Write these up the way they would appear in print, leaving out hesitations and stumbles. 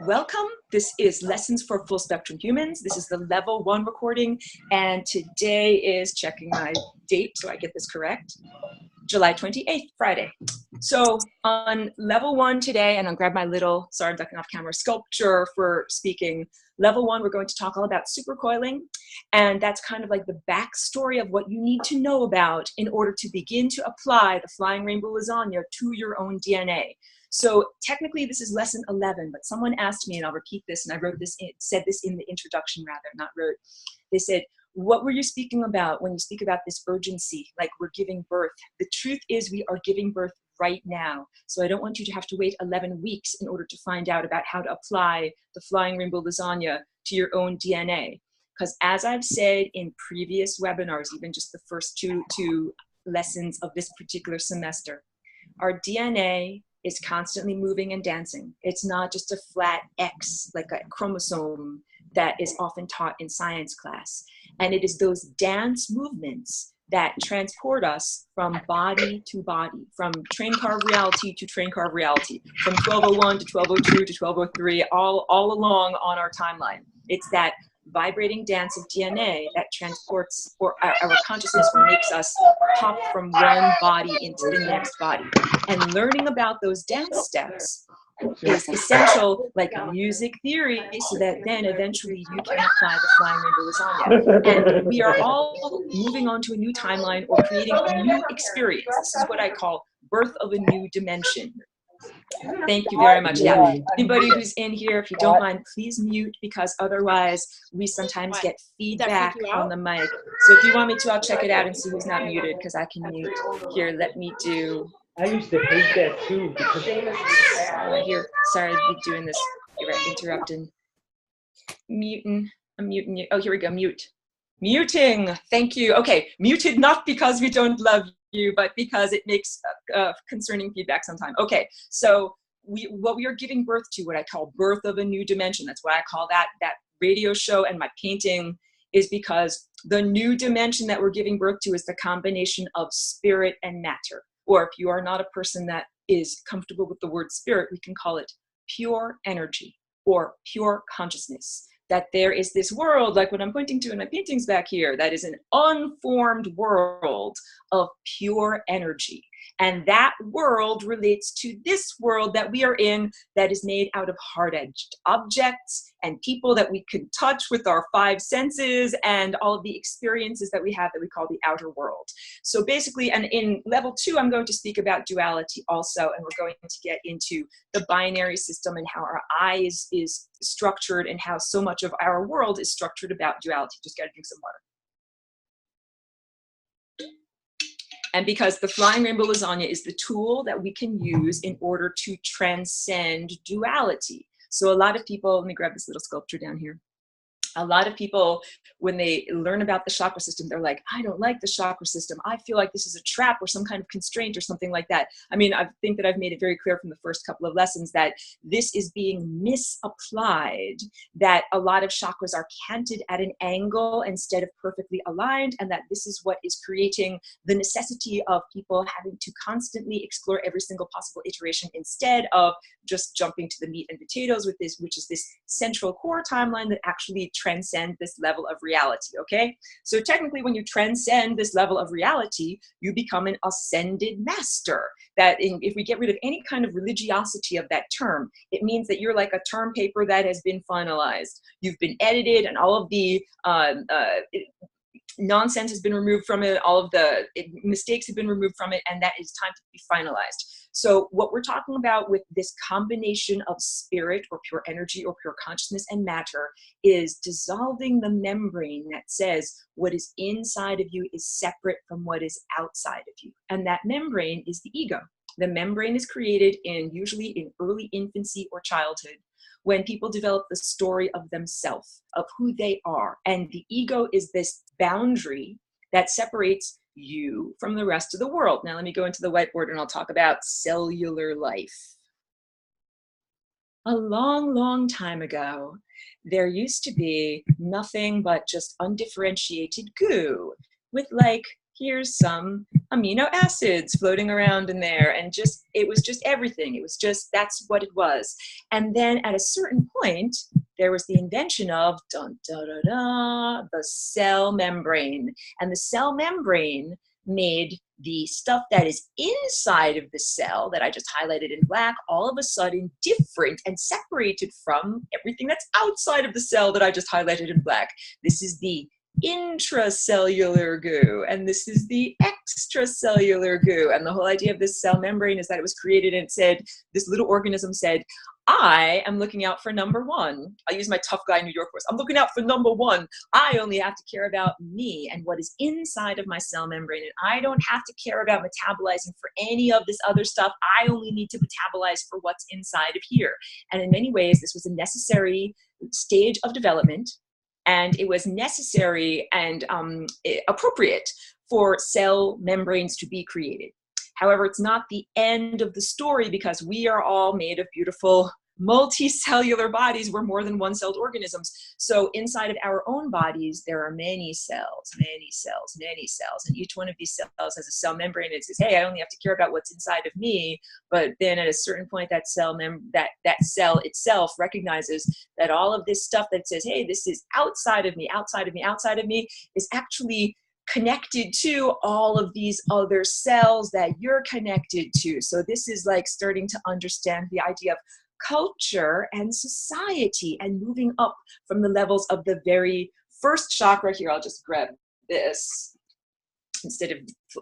Welcome. This is Lessons for Full Spectrum Humans. This is the level 1 recording, and today is, checking my date so I get this correct, July 28th, Friday. So on level 1 today, and I'll grab my little, sorry I'm ducking off camera, sculpture for speaking. Level 1, we're going to talk all about supercoiling, and that's kind of like the backstory of what you need to know about in order to begin to apply the flying rainbow lasagna to your own DNA. So technically this is lesson 11, but someone asked me, and I'll repeat this, and I wrote this, said this in the introduction rather, not wrote. They said, what were you speaking about when you speak about this urgency, like we're giving birth? The truth is we are giving birth right now. So I don't want you to have to wait 11 weeks in order to find out about how to apply the flying rainbow lasagna to your own DNA. Because as I've said in previous webinars, even just the first two lessons of this particular semester, our DNA is constantly moving and dancing. It's not just a flat X, like a chromosome that is often taught in science class. And it is those dance movements that transport us from body to body, from train car of reality to train car of reality, from 1201 to 1202 to 1203, all along on our timeline. It's that vibrating dance of DNA that transports, or our consciousness makes us hop from one body into the next body. And learning about those dance steps is essential, like music theory, so that then eventually you can apply the flying rainbow lasagna. And we are all moving on to a new timeline or creating a new experience. This is what I call birth of a new dimension. Thank you very much. Yeah, anybody who's in here, if you don't mind, please mute, because otherwise we sometimes get feedback on the mic. So if you want me to, I'll check it out and see who's not muted, because I can mute. Here, let me do. I used to hate that too. Because here, sorry to be doing this. You're right, interrupting. Muting. I'm muting you. Oh, here we go. Mute. Muting. Thank you. Okay, muted not because we don't love you, but because it makes concerning feedback sometimes. Okay, so what we are giving birth to, what I call birth of a new dimension, that's what I call that radio show and my painting, is because the new dimension that we're giving birth to is the combination of spirit and matter. Or if you are not a person that is comfortable with the word spirit, we can call it pure energy or pure consciousness. That there is this world, like what I'm pointing to in my paintings back here, that is an unformed world of pure energy. And that world relates to this world that we are in, that is made out of hard-edged objects and people that we can touch with our 5 senses and all of the experiences that we have that we call the outer world. So basically, and in level 2, I'm going to speak about duality also, and we're going to get into the binary system and how our eyes is structured and how so much of our world is structured about duality. Just gotta drink some water. And because the flying rainbow lasagna is the tool that we can use in order to transcend duality. So a lot of people, let me grab this little sculpture down here. A lot of people, when they learn about the chakra system, they're like, I don't like the chakra system. I feel like this is a trap or some kind of constraint or something like that. I mean, I think that I've made it very clear from the first couple of lessons that this is being misapplied, that a lot of chakras are canted at an angle instead of perfectly aligned, and that this is what is creating the necessity of people having to constantly explore every single possible iteration instead of just jumping to the meat and potatoes with this, which is this central core timeline that actually transcend this level of reality, okay? So technically, when you transcend this level of reality, you become an ascended master. That if we get rid of any kind of religiosity of that term, it means that you're like a term paper that has been finalized. You've been edited, and all of the nonsense has been removed from it, all of the mistakes have been removed from it, and that is time to be finalized. So what we're talking about with this combination of spirit or pure energy or pure consciousness and matter is dissolving the membrane that says what is inside of you is separate from what is outside of you. And that membrane is the ego. The membrane is created usually in early infancy or childhood, when people develop the story of themselves, of who they are. And the ego is this boundary that separates you from the rest of the world. Now let me go into the whiteboard and I'll talk about cellular life. A long, long time ago, there used to be nothing but just undifferentiated goo with like here's some amino acids floating around in there, and just, it was just everything. It was just, that's what it was. And then at a certain point, there was the invention of dun, da, da, da, the cell membrane. And the cell membrane made the stuff that is inside of the cell that I just highlighted in black all of a sudden different and separated from everything that's outside of the cell that I just highlighted in black. This is the intracellular goo, and this is the extracellular goo. And the whole idea of this cell membrane is that it was created, and it said, this little organism said, I am looking out for number one. I'll use my tough guy New York voice. I'm looking out for number one. I only have to care about me and what is inside of my cell membrane, and I don't have to care about metabolizing for any of this other stuff. I only need to metabolize for what's inside of here. And in many ways, this was a necessary stage of development, and it was necessary and appropriate for cell membranes to be created. However, it's not the end of the story, because we are all made of beautiful multicellular bodies. We're more than one-celled organisms. So inside of our own bodies, there are many cells, many cells, many cells. And each one of these cells has a cell membrane that says, hey, I only have to care about what's inside of me. But then at a certain point, that cell itself recognizes that all of this stuff that says, hey, this is outside of me, outside of me, outside of me, is actually connected to all of these other cells that you're connected to. So this is like starting to understand the idea of culture and society, and moving up from the levels of the very first chakra. Here, I'll just grab this instead of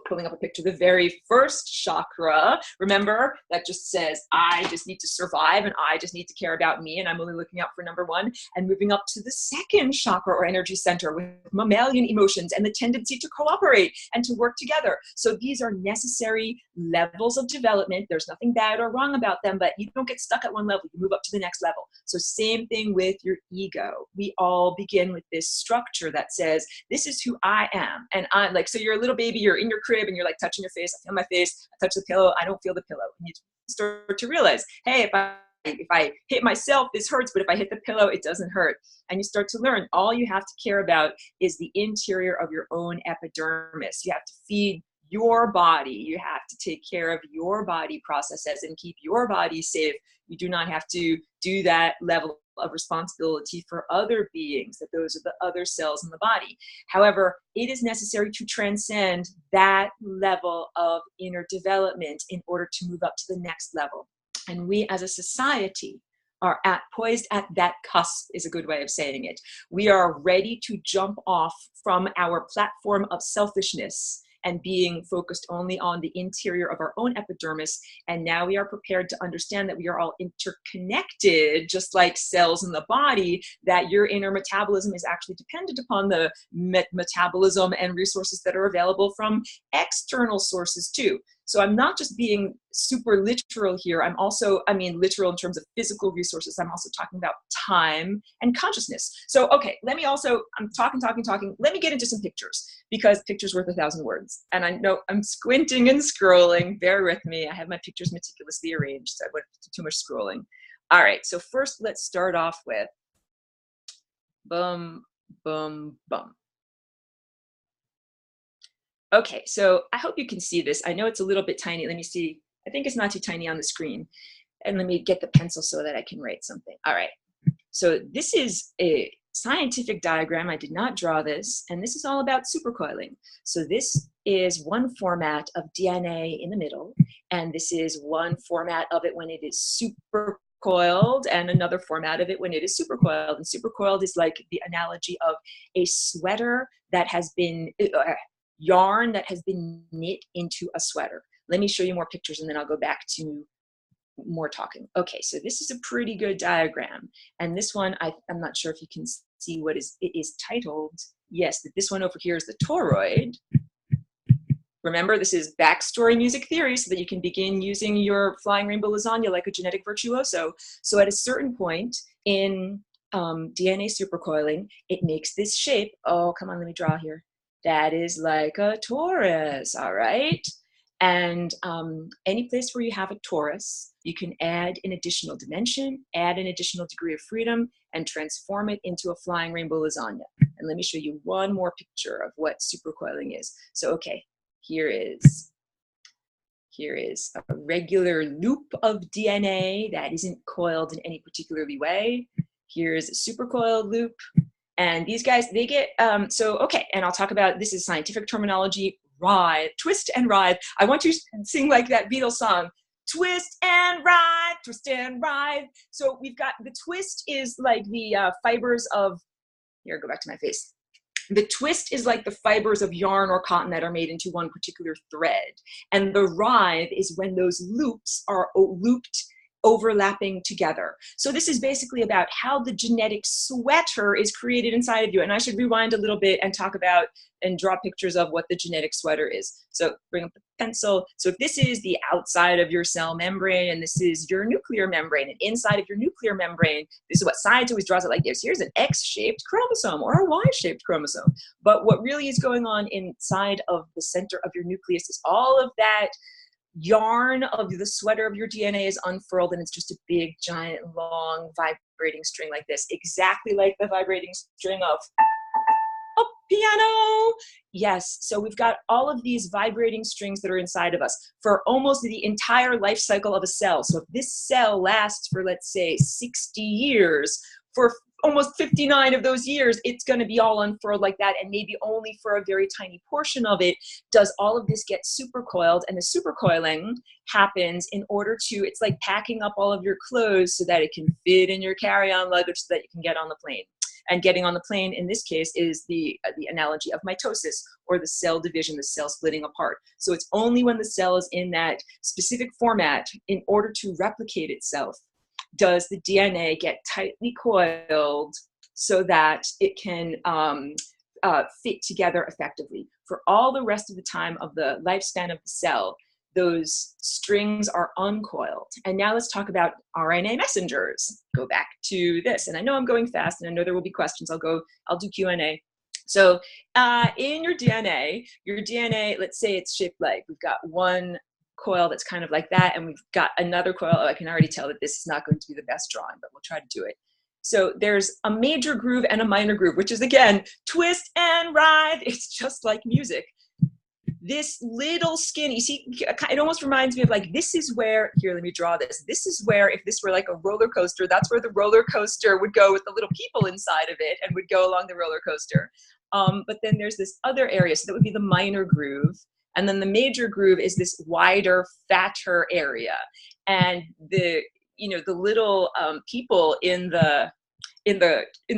pulling up a picture. The very first chakra, remember, that just says, I just need to survive, and I just need to care about me, and I'm only looking out for number one. And moving up to the second chakra or energy center with mammalian emotions and the tendency to cooperate and to work together. So these are necessary levels of development. There's nothing bad or wrong about them, but you don't get stuck at one level. You move up to the next level. So same thing with your ego. We all begin with this structure that says, this is who I am. And I'm like, so you're a little baby, you're in your crib, and you're like touching your face. I feel my face. I touch the pillow. I don't feel the pillow. And you start to realize, hey, if I hit myself, this hurts, but if I hit the pillow, it doesn't hurt. And you start to learn all you have to care about is the interior of your own epidermis. You have to feed your body. You have to take care of your body processes and keep your body safe. You do not have to do that level of responsibility for other beings, that those are the other cells in the body. However, it is necessary to transcend that level of inner development in order to move up to the next level. And we as a society are poised at that cusp, is a good way of saying it. We are ready to jump off from our platform of selfishness and being focused only on the interior of our own epidermis. And now we are prepared to understand that we are all interconnected, just like cells in the body, that your inner metabolism is actually dependent upon the metabolism and resources that are available from external sources too. So I'm not just being super literal here. I'm also, literal in terms of physical resources. I'm also talking about time and consciousness. So, okay, let me also, I'm talking. Let me get into some pictures, because pictures worth 1,000 words. And I know I'm squinting and scrolling. Bear with me. I have my pictures meticulously arranged, so I went too much scrolling. All right, so first let's start off with boom, boom, boom. Okay, so I hope you can see this. I know it's a little bit tiny. Let me see. I think it's not too tiny on the screen. And let me get the pencil so that I can write something. All right. So this is a scientific diagram. I did not draw this. And this is all about supercoiling. So this is one format of DNA in the middle. And this is one format of it when it is supercoiled, and another format of it when it is supercoiled. And supercoiled is like the analogy of a sweater that has been... yarn that has been knit into a sweater. Let me show you more pictures, and then I'll go back to more talking. Okay, so this is a pretty good diagram. And this one, I'm not sure if you can see what it is titled. Yes, this one over here is the toroid. Remember, this is backstory music theory so that you can begin using your flying rainbow lasagna like a genetic virtuoso. So at a certain point in DNA supercoiling, it makes this shape. Oh, come on, let me draw here. That is like a torus, all right? And any place where you have a torus, you can add an additional dimension, add an additional degree of freedom, and transform it into a flying rainbow lasagna. And let me show you one more picture of what supercoiling is. So, okay, here is a regular loop of DNA that isn't coiled in any particularly way. Here's a supercoiled loop. And these guys, they get, so, okay, and I'll talk about, this is scientific terminology, writhe, twist and writhe. I want to sing like that Beatles song, twist and writhe, twist and writhe. So we've got, the twist is like the fibers of, here, go back to my face. The twist is like the fibers of yarn or cotton that are made into one particular thread. And the writhe is when those loops are looped, overlapping together. So this is basically about how the genetic sweater is created inside of you. And I should rewind a little bit and talk about and draw pictures of what the genetic sweater is. So bring up the pencil. So if this is the outside of your cell membrane and this is your nuclear membrane, and inside of your nuclear membrane, this is what science always draws it like this. Here's an X-shaped chromosome or a Y-shaped chromosome. But what really is going on inside of the center of your nucleus is all of that yarn of the sweater of your DNA is unfurled, and it's just a big, giant, long, vibrating string like this, exactly like the vibrating string of a piano. Yes, so we've got all of these vibrating strings that are inside of us for almost the entire life cycle of a cell. So if this cell lasts for, let's say, 60 years, for almost 59 of those years, it's going to be all unfurled like that, and maybe only for a very tiny portion of it does all of this get supercoiled. And the supercoiling happens in order to, it's like packing up all of your clothes so that it can fit in your carry-on luggage so that you can get on the plane. And getting on the plane in this case is the analogy of mitosis, or the cell division, the cell splitting apart. So it's only when the cell is in that specific format, in order to replicate itself, does the DNA get tightly coiled so that it can fit together effectively. For all the rest of the time of the lifespan of the cell, those strings are uncoiled. And now let's talk about RNA messengers. Go back to this. And I know I'm going fast, and I know there will be questions. I'll do Q&A. So in your DNA, let's say it's shaped like, we've got one coil that's kind of like that, and we've got another coil. Oh, I can already tell that this is not going to be the best drawing, but we'll try to do it. So there's a major groove and a minor groove, which is, again, twist and writhe. It's just like music. This little skinny, see, it almost reminds me of like, this is where, here, let me draw this. This is where, if this were like a roller coaster, that's where the roller coaster would go with the little people inside of it and would go along the roller coaster. But then there's this other area, so that would be the minor groove. And then the major groove is this wider, fatter area. And the little people in the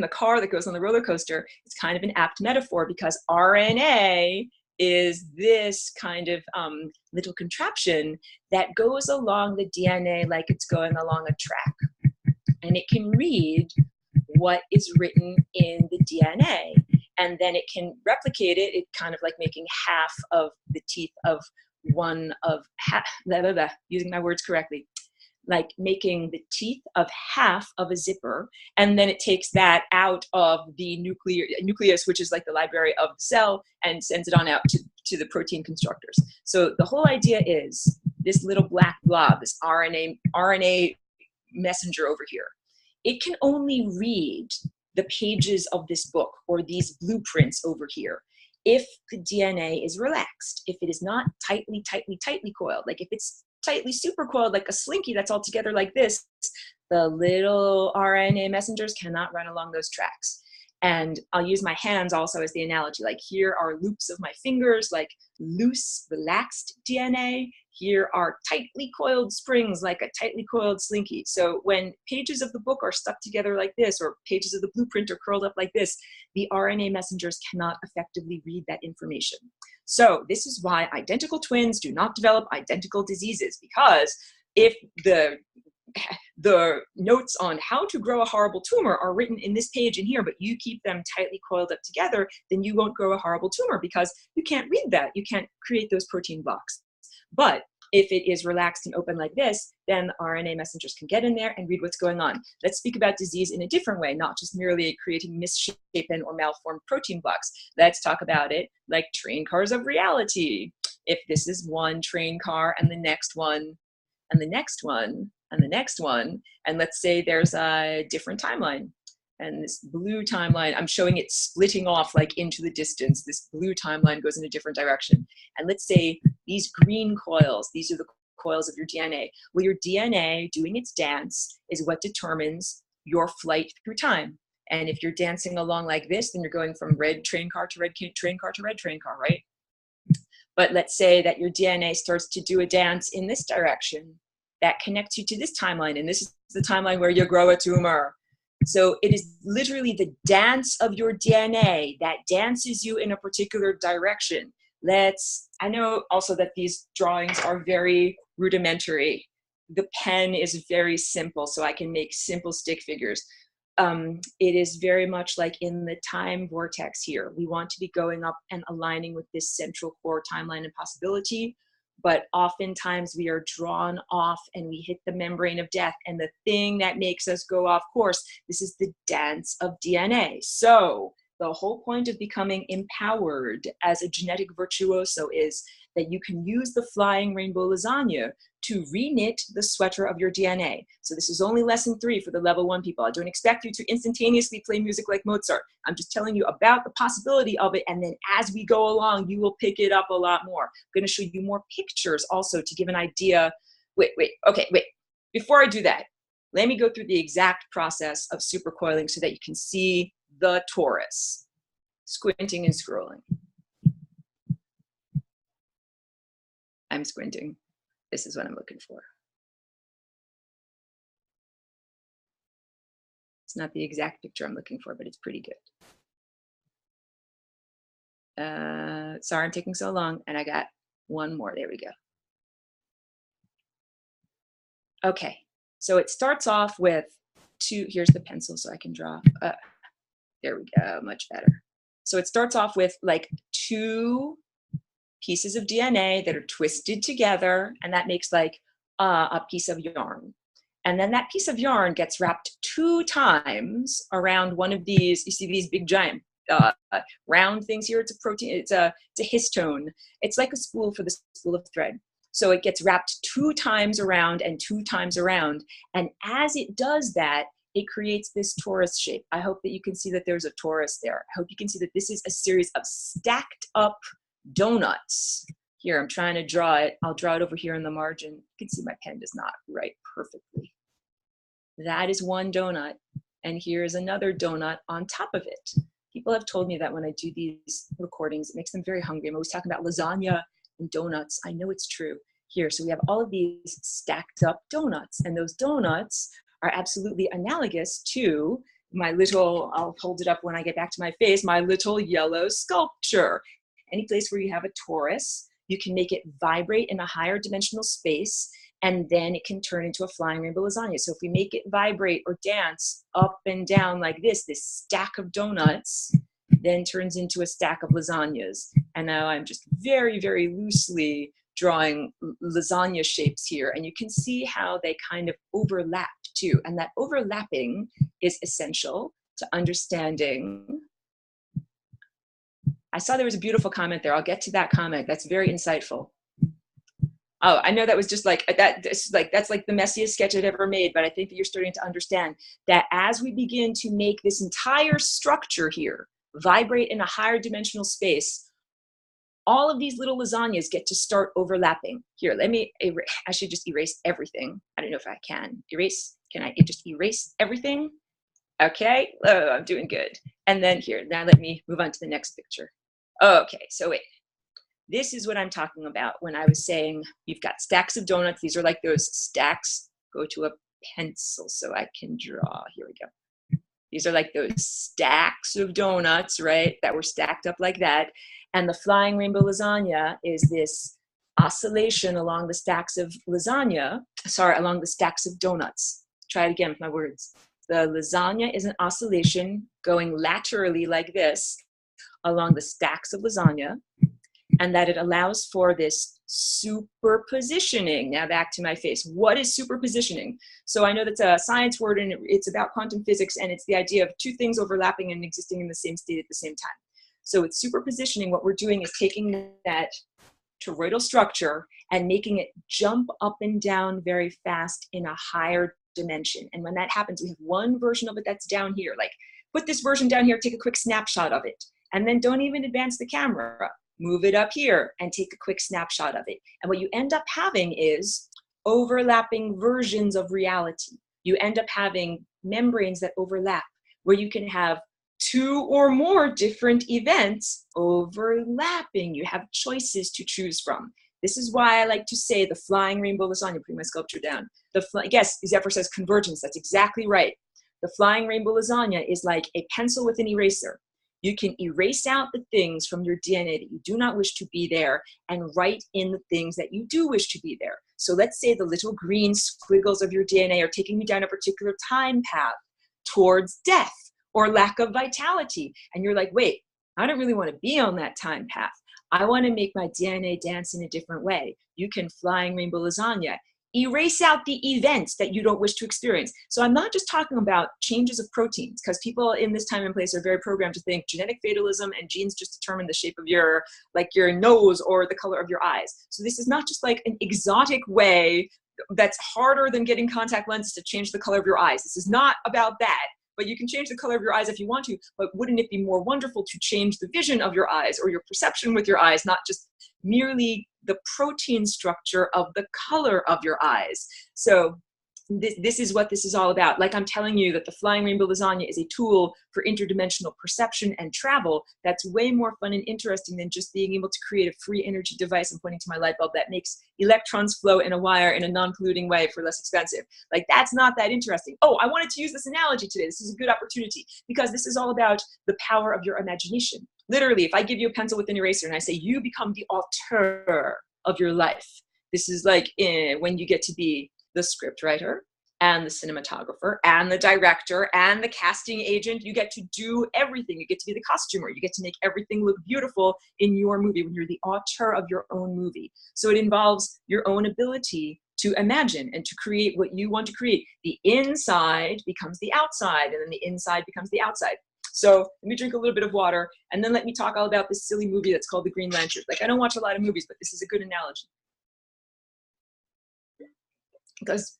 car that goes on the roller coaster, it's kind of an apt metaphor, because RNA is this kind of little contraption that goes along the DNA like it's going along a track. And it can read what is written in the DNA. And then it can replicate it. It's kind of like making half of the teeth of one of, using my words correctly, like making the teeth of half of a zipper. And then it takes that out of the nucleus, which is like the library of the cell, and sends it on out to the protein constructors. So the whole idea is this little black blob, this RNA messenger over here, it can only read the pages of this book or these blueprints over here if the DNA is relaxed, if it is not tightly coiled. Like if it's tightly supercoiled like a slinky that's all together like this, the little RNA messengers cannot run along those tracks. And I'll use my hands also as the analogy. Like here are loops of my fingers, like loose, relaxed DNA. Here are tightly coiled springs, like a tightly coiled slinky. So when pages of the book are stuck together like this, or pages of the blueprint are curled up like this, the RNA messengers cannot effectively read that information. So this is why identical twins do not develop identical diseases, because if the notes on how to grow a horrible tumor are written in this page in here, but you keep them tightly coiled up together, then you won't grow a horrible tumor, because you can't read that. You can't create those protein blocks. But if it is relaxed and open like this, then RNA messengers can get in there and read what's going on. Let's speak about disease in a different way, not just merely creating misshapen or malformed protein blocks. Let's talk about it like train cars of reality. If this is one train car and the next one and the next one and the next one, and let's say there's a different timeline. And this blue timeline, I'm showing it splitting off like into the distance. This blue timeline goes in a different direction. And let's say these green coils, these are the coils of your DNA. Well, your DNA doing its dance is what determines your flight through time. And if you're dancing along like this, then you're going from red train car to red train car to red train car, right? But let's say that your DNA starts to do a dance in this direction that connects you to this timeline. And this is the timeline where you grow a tumor. So it is literally the dance of your DNA that dances you in a particular direction. I know also that these drawings are very rudimentary. The pen is very simple, so I can make simple stick figures. It is very much like in the time vortex here. We want to be going up and aligning with this central core timeline and possibility, but oftentimes we are drawn off and we hit the membrane of death, and the thing that makes us go off course, this is the dance of DNA. So the whole point of becoming empowered as a genetic virtuoso is that you can use the flying rainbow lasagna to reknit the sweater of your DNA. So this is only lesson 3 for the level 1 people. I don't expect you to instantaneously play music like Mozart. I'm just telling you about the possibility of it, and then as we go along, you will pick it up a lot more. I'm going to show you more pictures also to give an idea. Wait. Before I do that, let me go through the exact process of supercoiling so that you can see the torus. Squinting and scrolling. I'm squinting. This is what I'm looking for. It's not the exact picture I'm looking for, but it's pretty good. Sorry I'm taking so long, and I got one more. There we go. Okay, so it starts off with here's the pencil so I can draw. There we go, much better. So it starts off with like 2 pieces of DNA that are twisted together, and that makes like a piece of yarn. And then that piece of yarn gets wrapped 2 times around one of these. You see these big giant round things here. It's a protein. It's a histone. It's like a spool for the spool of thread. So it gets wrapped 2 times around and 2 times around. And as it does that, it creates this torus shape. I hope that you can see that there's a torus there. I hope you can see that this is a series of stacked up donuts. Here, I'm trying to draw it. I'll draw it over here in the margin. You can see my pen does not write perfectly. That is one donut. And here is another donut on top of it. People have told me that when I do these recordings, it makes them very hungry. I'm always talking about lasagna and donuts. I know it's true. Here, so we have all of these stacked up donuts. And those donuts are absolutely analogous to my little, I'll hold it up when I get back to my face, my little yellow sculpture. Any place where you have a torus, you can make it vibrate in a higher dimensional space, and then it can turn into a flying rainbow lasagna. So if we make it vibrate or dance up and down like this stack of donuts then turns into a stack of lasagnas. And now I'm just very, very loosely drawing lasagna shapes here, and you can see how they kind of overlap too. And that overlapping is essential to understanding. I saw there was a beautiful comment there. I'll get to that comment. That's very insightful. Oh, I know that was just like that. That's like the messiest sketch I've ever made, but I think that you're starting to understand that as we begin to make this entire structure here vibrate in a higher dimensional space, all of these little lasagnas get to start overlapping. Here, let me I should just erase everything. I don't know if I can erase. Can I just erase everything? Okay, oh, I'm doing good. And then here, now let me move on to the next picture. Okay, so wait. This is what I'm talking about when I was saying you've got stacks of donuts. These are like those stacks. Go to a pencil so I can draw. Here we go. These are like those stacks of donuts, right, that were stacked up like that. And the flying rainbow lasagna is this oscillation along the stacks of along the stacks of donuts. Try it again with my words. The lasagna is an oscillation going laterally like this along the stacks of lasagna, and that it allows for this superpositioning. Now back to my face. What is superpositioning? So I know that's a science word, and it's about quantum physics, and it's the idea of 2 things overlapping and existing in the same state at the same time. So with superpositioning, what we're doing is taking that toroidal structure and making it jump up and down very fast in a higher dimension. And when that happens, we have one version of it that's down here. Like, put this version down here, take a quick snapshot of it. And then don't even advance the camera. Move it up here and take a quick snapshot of it. And what you end up having is overlapping versions of reality. You end up having membranes that overlap, where you can have two or more different events overlapping. You have choices to choose from. This is why I like to say the flying rainbow lasagna. Putting my sculpture down. Yes, Zephyr says convergence. That's exactly right. The flying rainbow lasagna is like a pencil with an eraser. You can erase out the things from your DNA that you do not wish to be there and write in the things that you do wish to be there. So let's say the little green squiggles of your DNA are taking you down a particular time path towards death or lack of vitality. And you're like, wait, I don't really want to be on that time path. I want to make my DNA dance in a different way. You can flying rainbow lasagna. Erase out the events that you don't wish to experience. So I'm not just talking about changes of proteins, because people in this time and place are very programmed to think genetic fatalism and genes just determine the shape of your nose or the color of your eyes. So this is not just like an exotic way that's harder than getting contact lenses to change the color of your eyes. This is not about that. But you can change the color of your eyes if you want to, but wouldn't it be more wonderful to change the vision of your eyes or your perception with your eyes, not just merely the protein structure of the color of your eyes? So this is what this is all about. Like I'm telling you that the flying rainbow lasagna is a tool for interdimensional perception and travel that's way more fun and interesting than just being able to create a free energy device and pointing to my light bulb that makes electrons flow in a wire in a non-polluting way for less expensive. Like, that's not that interesting. Oh, I wanted to use this analogy today. This is a good opportunity because this is all about the power of your imagination. Literally, if I give you a pencil with an eraser and I say, you become the author of your life. This is like when you get to be the script writer and the cinematographer and the director and the casting agent. You get to do everything. You get to be the costumer. You get to make everything look beautiful in your movie when you're the author of your own movie. So it involves your own ability to imagine and to create what you want to create. The inside becomes the outside, and then the inside becomes the outside. So let me drink a little bit of water, and then let me talk all about this silly movie that's called The Green Lantern. Like, I don't watch a lot of movies, but this is a good analogy. Because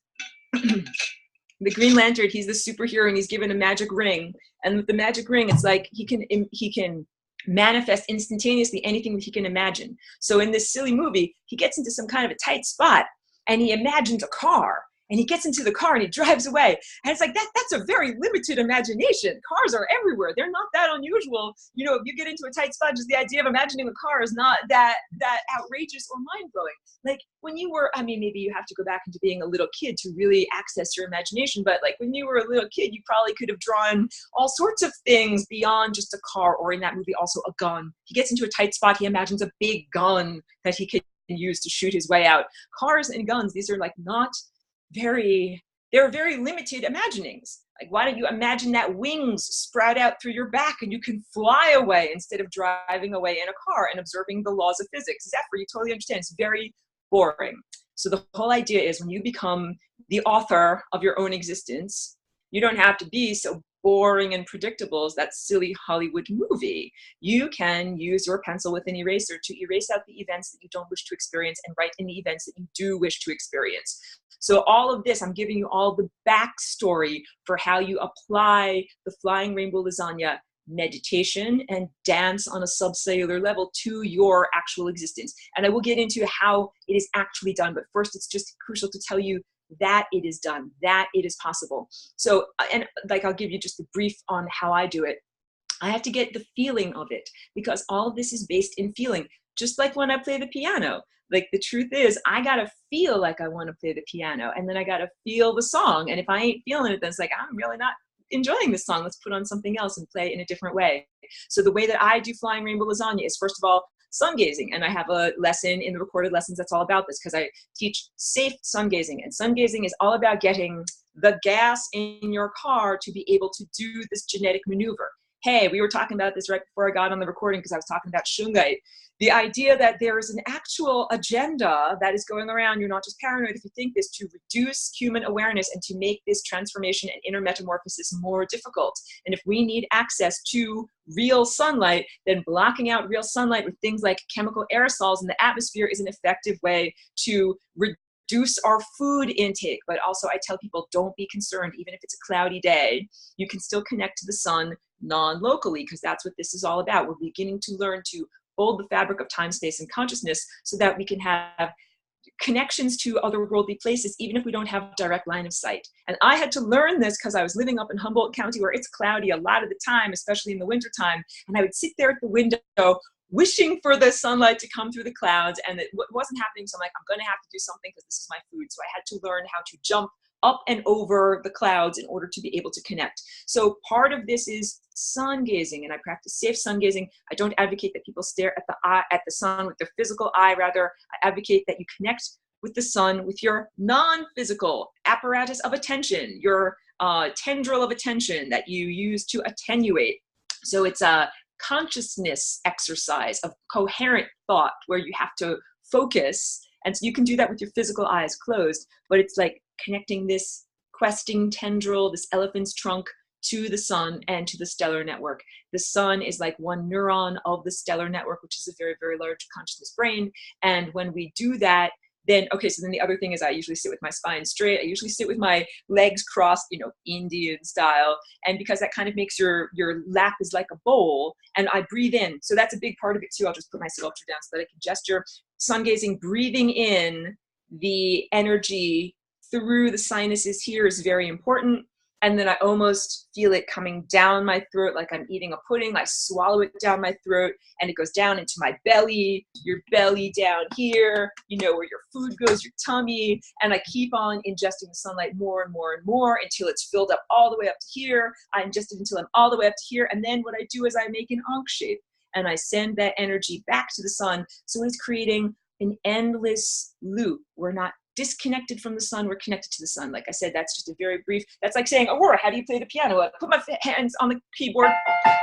the Green Lantern, he's the superhero, and he's given a magic ring. And with the magic ring, it's like he can manifest instantaneously anything that he can imagine. So in this silly movie, he gets into some kind of a tight spot, and he imagines a car. And he gets into the car and he drives away. And it's like, that's a very limited imagination. Cars are everywhere. They're not that unusual. You know, if you get into a tight spot, just the idea of imagining a car is not that outrageous or mind-blowing. Like when you were, I mean, maybe you have to go back into being a little kid to really access your imagination. But like when you were a little kid, you probably could have drawn all sorts of things beyond just a car, or in that movie also a gun. He gets into a tight spot. He imagines a big gun that he can use to shoot his way out. Cars and guns, these are like they're very limited imaginings. Like, why don't you imagine that wings sprout out through your back and you can fly away instead of driving away in a car and observing the laws of physics? Zephyr, you totally understand. It's very boring. So the whole idea is when you become the author of your own existence, you don't have to be so boring and predictable as that silly Hollywood movie. You can use your pencil with an eraser to erase out the events that you don't wish to experience and write in the events that you do wish to experience. So all of this, I'm giving you all the backstory for how you apply the flying rainbow lasagna meditation and dance on a subcellular level to your actual existence. And I will get into how it is actually done. But first, it's just crucial to tell you that it is done, that it is possible. So, and like, I'll give you just a brief on how I do it. I have to get the feeling of it because all of this is based in feeling, just like when I play the piano. Like, the truth is, I gotta feel like I want to play the piano, and then I gotta feel the song. And if I ain't feeling it, then it's like, I'm really not enjoying this song. Let's put on something else and play it in a different way. So the way that I do flying rainbow lasagna is, first of all, sun gazing. And I have a lesson in the recorded lessons that's all about this, because I teach safe sun gazing. And sun gazing is all about getting the gas in your car to be able to do this genetic maneuver. Hey, we were talking about this right before I got on the recording, because I was talking about shungite. The idea that there is an actual agenda that is going around, you're not just paranoid if you think this, to reduce human awareness and to make this transformation and inner metamorphosis more difficult. And if we need access to real sunlight, then blocking out real sunlight with things like chemical aerosols in the atmosphere is an effective way to reduce reduce our food intake. But also I tell people, don't be concerned. Even if it's a cloudy day, you can still connect to the sun non-locally, because that's what this is all about. We're beginning to learn to hold the fabric of time, space, and consciousness so that we can have connections to otherworldly places, even if we don't have direct line of sight. And I had to learn this because I was living up in Humboldt County, where it's cloudy a lot of the time, especially in the wintertime. And I would sit there at the window wishing for the sunlight to come through the clouds, and it wasn't happening. So I'm like, I'm going to have to do something because this is my food. So I had to learn how to jump up and over the clouds in order to be able to connect. So part of this is sun gazing, and I practice safe sun gazing. I don't advocate that people stare at the sun with their physical eye. Rather, I advocate that you connect with the sun with your non-physical apparatus of attention, your tendril of attention that you use to attenuate. So it's a consciousness exercise of coherent thought where you have to focus. And so you can do that with your physical eyes closed, but it's like connecting this questing tendril, this elephant's trunk, to the sun and to the stellar network. The sun is like one neuron of the stellar network, which is a very, very large consciousness brain. And when we do that, then, okay, so then the other thing is I usually sit with my spine straight. I usually sit with my legs crossed, you know, Indian style. And because that kind of makes your lap is like a bowl, and I breathe in. So that's a big part of it too. I'll just put my sculpture down so that I can gesture. Sun gazing, breathing in the energy through the sinuses here is very important. And then I almost feel it coming down my throat like I'm eating a pudding. I swallow it down my throat and it goes down into my belly, your belly down here, you know, where your food goes, your tummy. And I keep on ingesting the sunlight more and more and more until it's filled up all the way up to here. I ingest it until I'm all the way up to here. And then what I do is I make an ankh shape and I send that energy back to the sun. So it's creating an endless loop. We're not disconnected from the sun, we're connected to the sun. Like I said, that's just a very brief, that's like saying, Aurora, how do you play the piano? I put my hands on the keyboard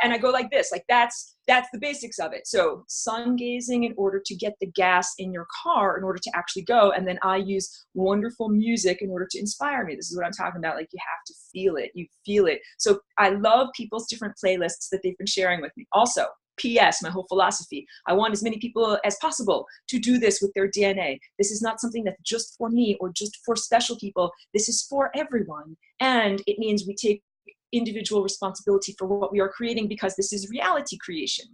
and I go like this. Like that's the basics of it. So sun gazing in order to get the gas in your car in order to actually go. And then I use wonderful music in order to inspire me. This is what I'm talking about. Like you have to feel it. You feel it. So I love people's different playlists that they've been sharing with me. Also, P.S. my whole philosophy, I want as many people as possible to do this with their DNA. This is not something that's just for me or just for special people. This is for everyone. And it means we take individual responsibility for what we are creating, because this is reality creation.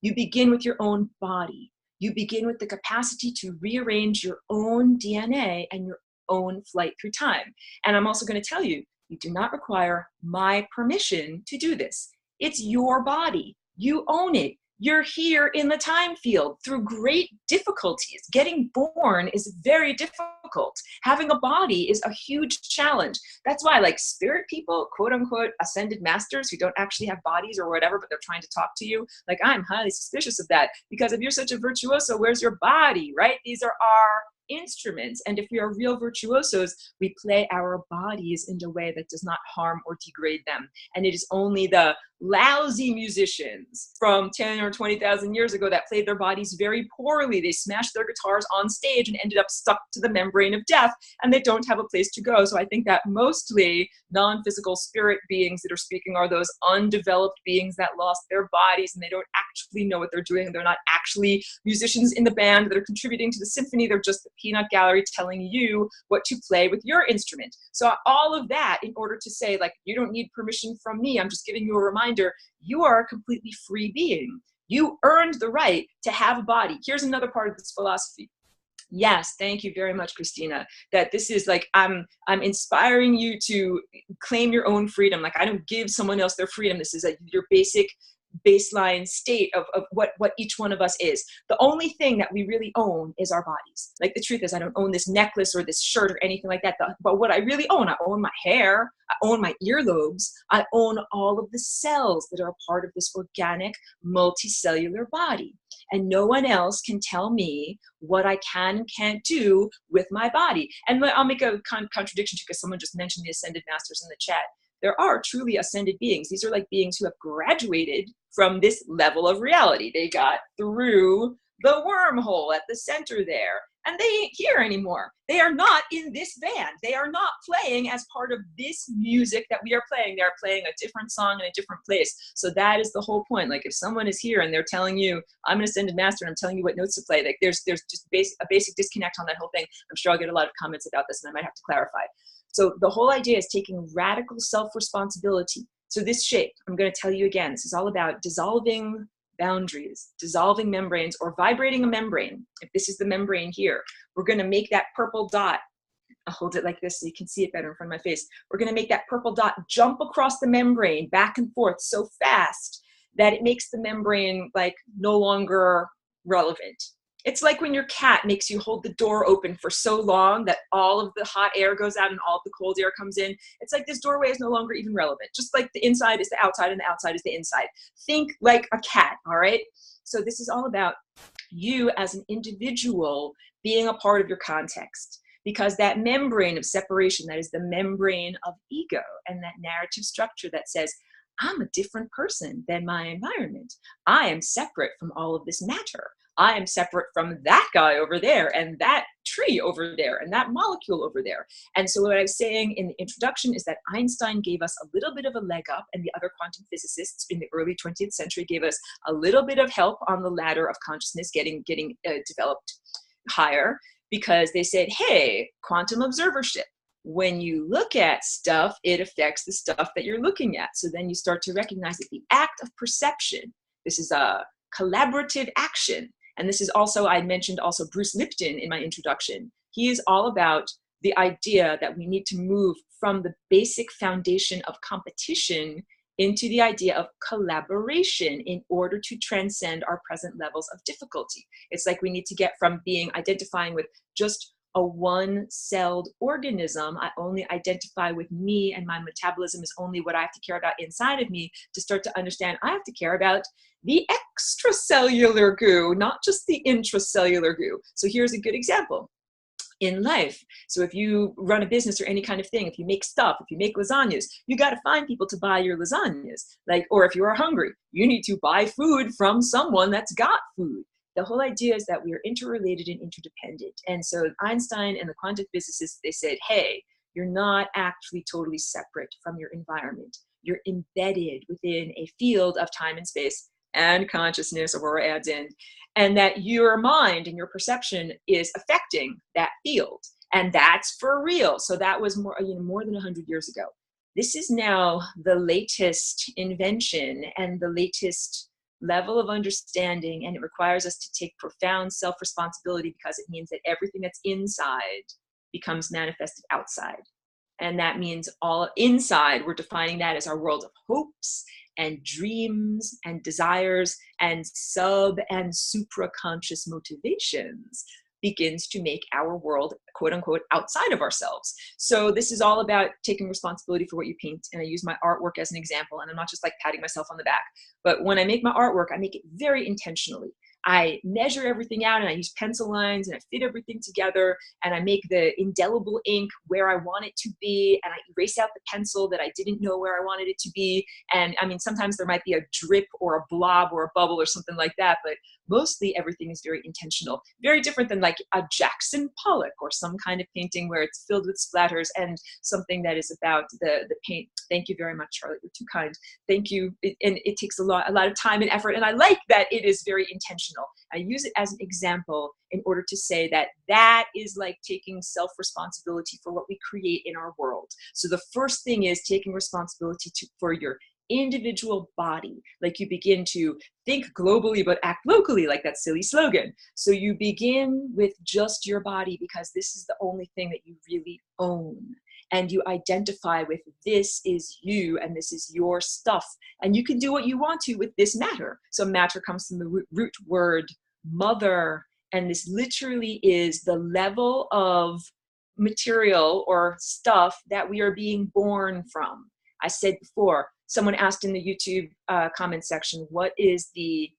You begin with your own body. You begin with the capacity to rearrange your own DNA and your own flight through time. And I'm also going to tell you, you do not require my permission to do this. It's your body. You own it. You're here in the time field through great difficulties. Getting born is very difficult. Having a body is a huge challenge. That's why, like, spirit people, quote unquote, ascended masters who don't actually have bodies or whatever, but they're trying to talk to you. Like, I'm highly suspicious of that, because if you're such a virtuoso, where's your body, right? These are our instruments. And if we are real virtuosos, we play our bodies in a way that does not harm or degrade them. And it is only the lousy musicians from 10 or 20,000 years ago that played their bodies very poorly. They smashed their guitars on stage and ended up stuck to the membrane of death, and they don't have a place to go. So I think that mostly non-physical spirit beings that are speaking are those undeveloped beings that lost their bodies and they don't actually know what they're doing. They're not actually musicians in the band that are contributing to the symphony. They're just the peanut gallery telling you what to play with your instrument. So all of that in order to say, like, you don't need permission from me. I'm just giving you a reminder. You are a completely free being. You earned the right to have a body. Here's another part of this philosophy. Yes, thank you very much, Christina. That this is like, I'm inspiring you to claim your own freedom. Like, I don't give someone else their freedom. This is your basic baseline state of what each one of us is. The only thing that we really own is our bodies. Like, the truth is, I don't own this necklace or this shirt or anything like that. But what I really own, I own my hair, I own my earlobes, I own all of the cells that are a part of this organic multicellular body. And no one else can tell me what I can and can't do with my body. And I'll make a contradiction too, because someone just mentioned the ascended masters in the chat. There are truly ascended beings. These are like beings who have graduated from this level of reality. They got through the wormhole at the center there. and they ain't here anymore. They are not in this band. They are not playing as part of this music that we are playing. They are playing a different song in a different place. So that is the whole point. Like if someone is here and they're telling you, I'm an ascended master and I'm telling you what notes to play, like there's just a basic disconnect on that whole thing. I'm sure I'll get a lot of comments about this and I might have to clarify. So the whole idea is taking radical self-responsibility. So this shape, I'm going to tell you again, this is all about dissolving boundaries, dissolving membranes, or vibrating a membrane. If this is the membrane here, we're going to make that purple dot. I'll hold it like this so you can see it better in front of my face. We're going to make that purple dot jump across the membrane back and forth so fast that it makes the membrane like no longer relevant. It's like when your cat makes you hold the door open for so long that all of the hot air goes out and all of the cold air comes in. It's like this doorway is no longer even relevant. Just like the inside is the outside and the outside is the inside. Think like a cat, all right? So this is all about you as an individual being a part of your context, because that membrane of separation, that is the membrane of ego and that narrative structure that says, I'm a different person than my environment. I am separate from all of this matter. I am separate from that guy over there and that tree over there and that molecule over there. And so what I was saying in the introduction is that Einstein gave us a little bit of a leg up, and the other quantum physicists in the early 20th century gave us a little bit of help on the ladder of consciousness getting developed higher, because they said, hey, quantum observership. When you look at stuff, it affects the stuff that you're looking at. So then you start to recognize that the act of perception, this is a collaborative action. And this is also, I mentioned also Bruce Lipton in my introduction. He is all about the idea that we need to move from the basic foundation of competition into the idea of collaboration in order to transcend our present levels of difficulty. It's like we need to get from identifying with just a one-celled organism. I only identify with me and my metabolism is only what I have to care about inside of me, to start to understand I have to care about the extracellular goo, not just the intracellular goo. So here's a good example in life. So if you run a business or any kind of thing, if you make stuff, if you make lasagnas, you got to find people to buy your lasagnas. Or if you are hungry, you need to buy food from someone that's got food. The whole idea is that we are interrelated and interdependent. And so Einstein and the quantum physicists, they said, hey, you're not actually totally separate from your environment. You're embedded within a field of time and space and consciousness, Aurora adds in, and that your mind and your perception is affecting that field. And that's for real. So that was more than 100 years ago. This is now the latest invention and the latest level of understanding, and it requires us to take profound self-responsibility, because it means that everything that's inside becomes manifested outside. And that means all inside, we're defining that as our world of hopes and dreams and desires and sub and supraconscious motivations begins to make our world, quote unquote, outside of ourselves. So this is all about taking responsibility for what you paint. And I use my artwork as an example, and I'm not just like patting myself on the back, but when I make my artwork, I make it very intentionally. I measure everything out and I use pencil lines and I fit everything together, and I make the indelible ink where I want it to be, and I erase out the pencil that I didn't know where I wanted it to be. And I mean, sometimes there might be a drip or a blob or a bubble or something like that, but mostly everything is very intentional. Very different than like a Jackson Pollock or some kind of painting where it's filled with splatters, and something that is about the paint. Thank you very much, Charlotte. You're too kind. Thank you. And it takes a lot of time and effort. And I like that it is very intentional. I use it as an example in order to say that that is like taking self-responsibility for what we create in our world. So the first thing is taking responsibility for your individual body. Like you begin to think globally but act locally, like that silly slogan. So you begin with just your body, because this is the only thing that you really own. And you identify with, this is you and this is your stuff. And you can do what you want to with this matter. So matter comes from the root word mother. And this literally is the level of material or stuff that we are being born from. I said before, someone asked in the YouTube comment section, what is the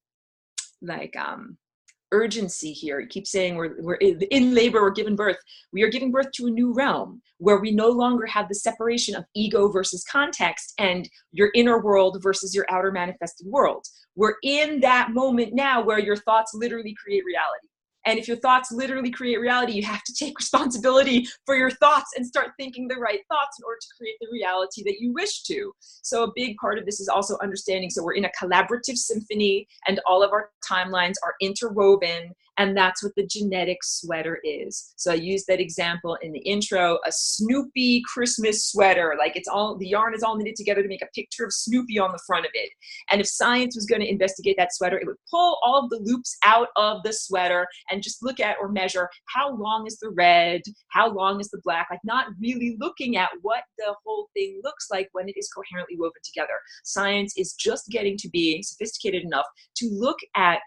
urgency here? You keep saying we're in labor, we're giving birth. We are giving birth to a new realm where we no longer have the separation of ego versus context and your inner world versus your outer manifested world. We're in that moment now where your thoughts literally create reality. And if your thoughts literally create reality, you have to take responsibility for your thoughts and start thinking the right thoughts in order to create the reality that you wish to. So a big part of this is also understanding. So we're in a collaborative symphony and all of our timelines are interwoven. And that's what the genetic sweater is. So I used that example in the intro, a Snoopy Christmas sweater. Like it's all, the yarn is all knitted together to make a picture of Snoopy on the front of it. And if science was going to investigate that sweater, it would pull all of the loops out of the sweater and just look at or measure how long is the red, how long is the black, like not really looking at what the whole thing looks like when it is coherently woven together. Science is just getting to be sophisticated enough to look at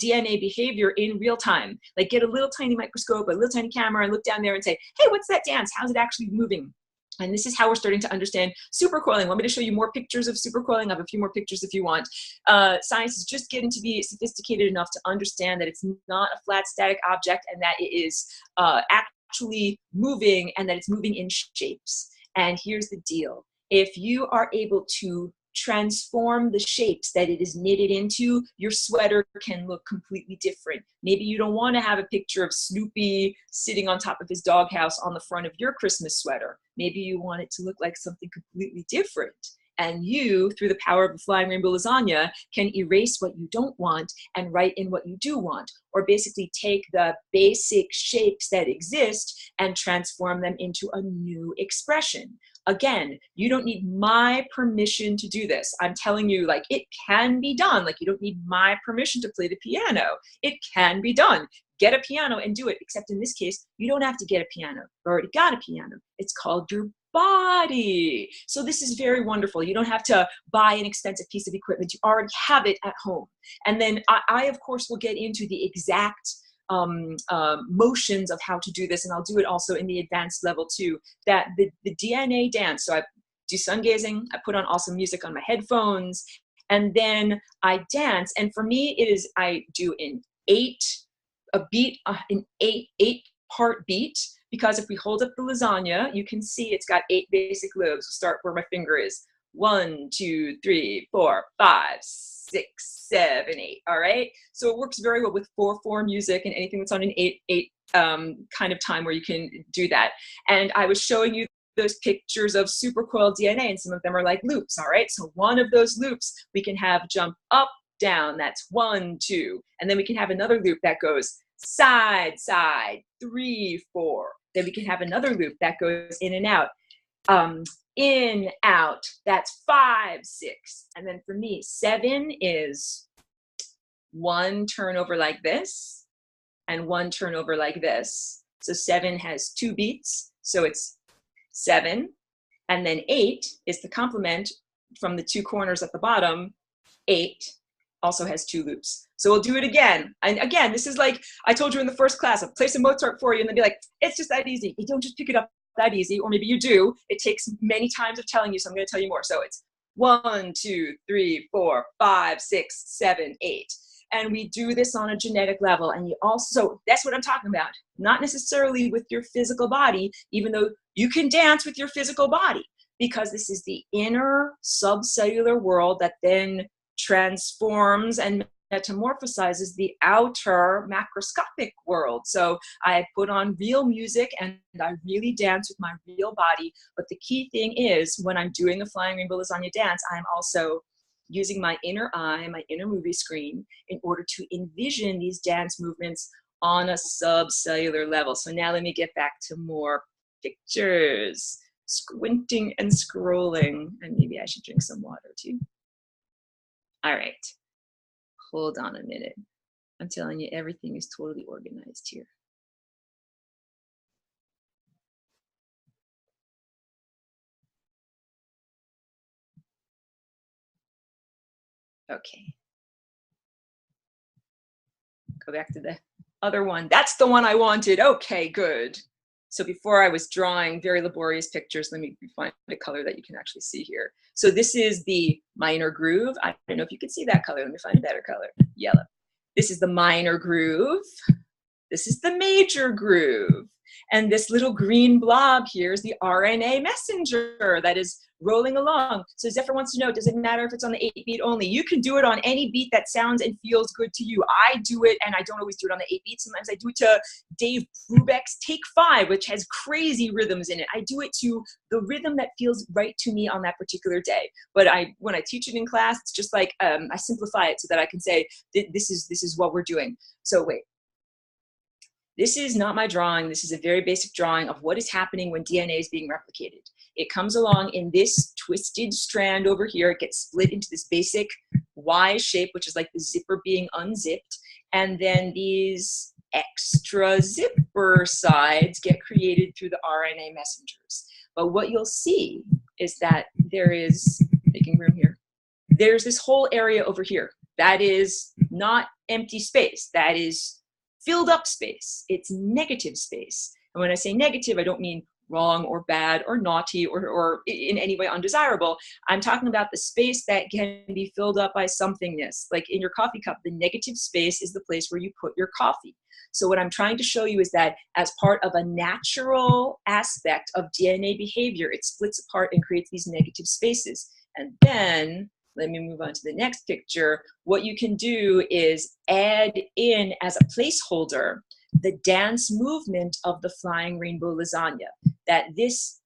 DNA behavior in real time, like get a little tiny microscope, a little tiny camera and look down there and say, hey, what's that dance? How's it actually moving? And this is how we're starting to understand supercoiling. Want me to show you more pictures of supercoiling? I have a few more pictures if you want. Science is just getting to be sophisticated enough to understand that it's not a flat static object and that it is actually moving and that it's moving in shapes. And here's the deal. If you are able to transform the shapes that it is knitted into, your sweater can look completely different. Maybe you don't want to have a picture of Snoopy sitting on top of his doghouse on the front of your Christmas sweater. Maybe you want it to look like something completely different. And you, through the power of the flying rainbow lasagna, can erase what you don't want and write in what you do want, or basically take the basic shapes that exist and transform them into a new expression. Again, you don't need my permission to do this. I'm telling you, like, it can be done. Like, you don't need my permission to play the piano. It can be done. Get a piano and do it. Except in this case, you don't have to get a piano. You've already got a piano. It's called your body. So this is very wonderful. You don't have to buy an expensive piece of equipment. You already have it at home. And then I of course, will get into the exact motions of how to do this, and I'll do it also in the advanced level too. That the DNA dance. So I do sun gazing. I put on awesome music on my headphones, and then I dance. And for me, it is I do an eight part beat. Because if we hold up the lasagna, you can see it's got 8 basic lobes. We'll start where my finger is. 1, 2, 3, 4, 5, 6, 7, 8. All right. So it works very well with 4/4 music and anything that's on an 8/8 kind of time where you can do that. And I was showing you those pictures of supercoiled DNA, and some of them are like loops. All right. So one of those loops we can have jump up, down. That's 1, 2, and then we can have another loop that goes side, side, 3, 4. Then we can have another loop that goes in and out. In, out, that's 5, 6. And then for me, 7 is 1 turnover like this and 1 turnover like this. So 7 has 2 beats. So it's 7. And then 8 is the complement from the 2 corners at the bottom. 8 also has 2 loops. So we'll do it again. And again, this is like I told you in the first class, I'll play some Mozart for you and then be like, it's just that easy. You don't just pick it up that easy, or maybe you do. It takes many times of telling you, so I'm going to tell you more. So it's 1, 2, 3, 4, 5, 6, 7, 8. And we do this on a genetic level. And you also, that's what I'm talking about. Not necessarily with your physical body, even though you can dance with your physical body, because this is the inner subcellular world that then transforms and metamorphosizes the outer macroscopic world. So I put on real music and I really dance with my real body. But the key thing is, when I'm doing the Flying Rainbow Lasagna dance, I'm also using my inner eye, my inner movie screen, in order to envision these dance movements on a subcellular level. So now let me get back to more pictures. Squinting and scrolling. And maybe I should drink some water too. All right, hold on a minute. I'm telling you, everything is totally organized here. Okay. Go back to the other one. That's the one I wanted. Okay, good. So before I was drawing very laborious pictures, let me find a color that you can actually see here. So this is the minor groove. I don't know if you can see that color. Let me find a better color. Yellow. This is the minor groove. This is the major groove. And this little green blob here is the RNA messenger that is rolling along. So Zephyr wants to know, does it matter if it's on the 8 beat only? You can do it on any beat that sounds and feels good to you. I do it, and I don't always do it on the 8 beat. Sometimes I do it to Dave Brubeck's Take 5, which has crazy rhythms in it. I do it to the rhythm that feels right to me on that particular day. But when I teach it in class, it's just like I simplify it so that I can say, this is what we're doing. So wait. This is not my drawing. This is a very basic drawing of what is happening when DNA is being replicated. It comes along in this twisted strand over here. It gets split into this basic Y shape, which is like the zipper being unzipped. And then these extra zipper sides get created through the RNA messengers. But what you'll see is that there is, making room here, there's this whole area over here. That is not empty space. That is filled up space. It's negative space. And when I say negative, I don't mean wrong or bad or naughty or in any way undesirable. I'm talking about the space that can be filled up by somethingness. Like in your coffee cup, the negative space is the place where you put your coffee. So what I'm trying to show you is that as part of a natural aspect of DNA behavior, it splits apart and creates these negative spaces. And then, let me move on to the next picture. What you can do is add in as a placeholder the dance movement of the flying rainbow lasagna, that this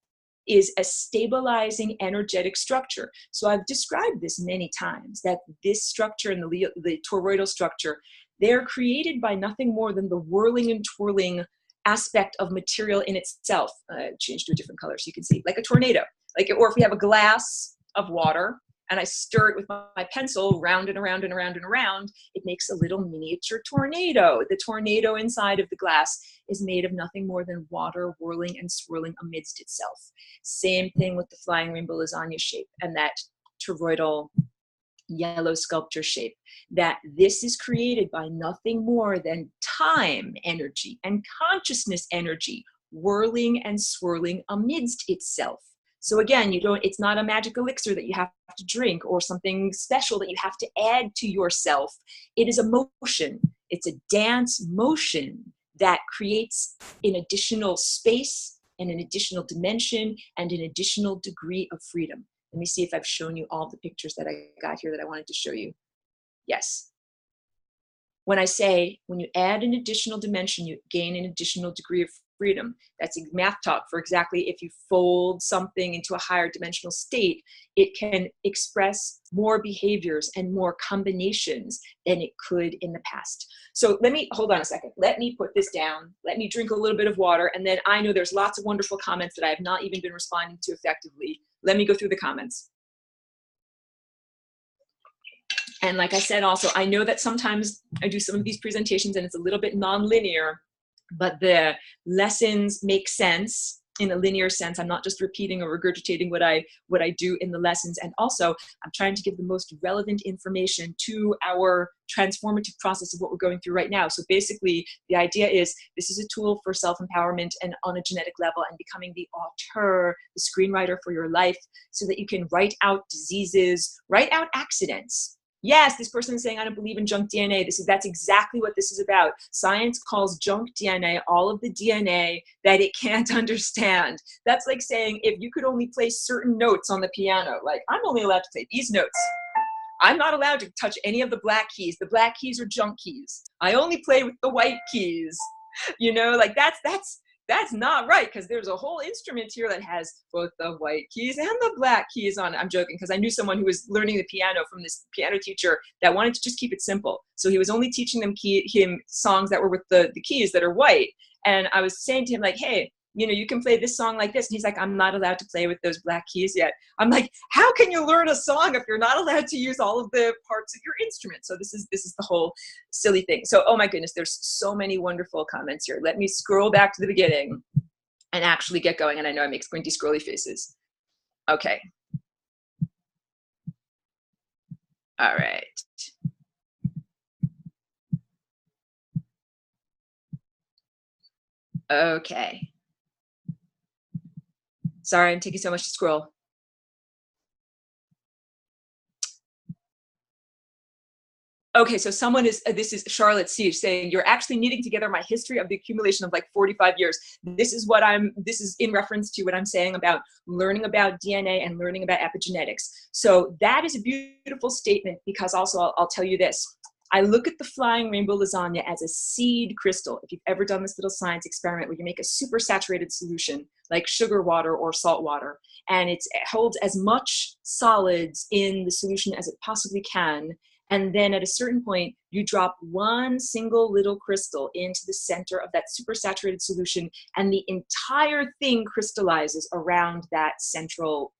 is a stabilizing energetic structure. So I've described this many times, that this structure and the toroidal structure, they're created by nothing more than the whirling and twirling aspect of material in itself. Change to a different color so you can see, like a tornado. Or if we have a glass of water, and I stir it with my pencil round and around and around and around, it makes a little miniature tornado. The tornado inside of the glass is made of nothing more than water whirling and swirling amidst itself. Same thing with the flying rainbow lasagna shape and that toroidal yellow sculpture shape, that this is created by nothing more than time energy and consciousness energy whirling and swirling amidst itself. So again, it's not a magic elixir that you have to drink or something special that you have to add to yourself. It is a motion. It's a dance motion that creates an additional space and an additional dimension and an additional degree of freedom. Let me see if I've shown you all the pictures that I got here that I wanted to show you. Yes. When I say, when you add an additional dimension, you gain an additional degree of freedom. That's math talk for exactly if you fold something into a higher dimensional state, it can express more behaviors and more combinations than it could in the past. So hold on a second. Let me put this down. Let me drink a little bit of water. And then I know there's lots of wonderful comments that I have not even been responding to effectively. Let me go through the comments. And like I said, also, I know that sometimes I do some of these presentations and it's a little bit non-linear, but the lessons make sense in a linear sense. I'm not just repeating or regurgitating what I do in the lessons. And also, I'm trying to give the most relevant information to our transformative process of what we're going through right now. So basically, the idea is this is a tool for self-empowerment and on a genetic level and becoming the auteur, the screenwriter for your life so that you can write out diseases, write out accidents. Yes, this person is saying, I don't believe in junk DNA. That's exactly what this is about. Science calls junk DNA all of the DNA that it can't understand. That's like saying, if you could only play certain notes on the piano, like I'm only allowed to play these notes. I'm not allowed to touch any of the black keys. The black keys are junk keys. I only play with the white keys. Like that's not right, because there's a whole instrument here that has both the white keys and the black keys on it. I'm joking, because I knew someone who was learning the piano from this piano teacher that wanted to just keep it simple. So he was only teaching him songs that were with the keys that are white. And I was saying to him, like, hey, you can play this song like this. And he's like, I'm not allowed to play with those black keys yet. I'm like, how can you learn a song if you're not allowed to use all of the parts of your instrument? So this is the whole silly thing. So, oh my goodness, there's so many wonderful comments here. Let me scroll back to the beginning and actually get going. And I know I make squinty, scrolly faces. Okay. All right. Okay. Sorry, I'm taking so much to scroll. Okay, so someone is, this is Charlotte C saying, you're actually knitting together my history of the accumulation of like 45 years. This is in reference to what I'm saying about learning about DNA and learning about epigenetics. So that is a beautiful statement, because also I'll tell you this. I look at the flying rainbow lasagna as a seed crystal. If you've ever done this little science experiment where you make a super saturated solution like sugar water or salt water, and it holds as much solids in the solution as it possibly can, and then at a certain point, you drop one single little crystal into the center of that supersaturated solution, and the entire thing crystallizes around that central,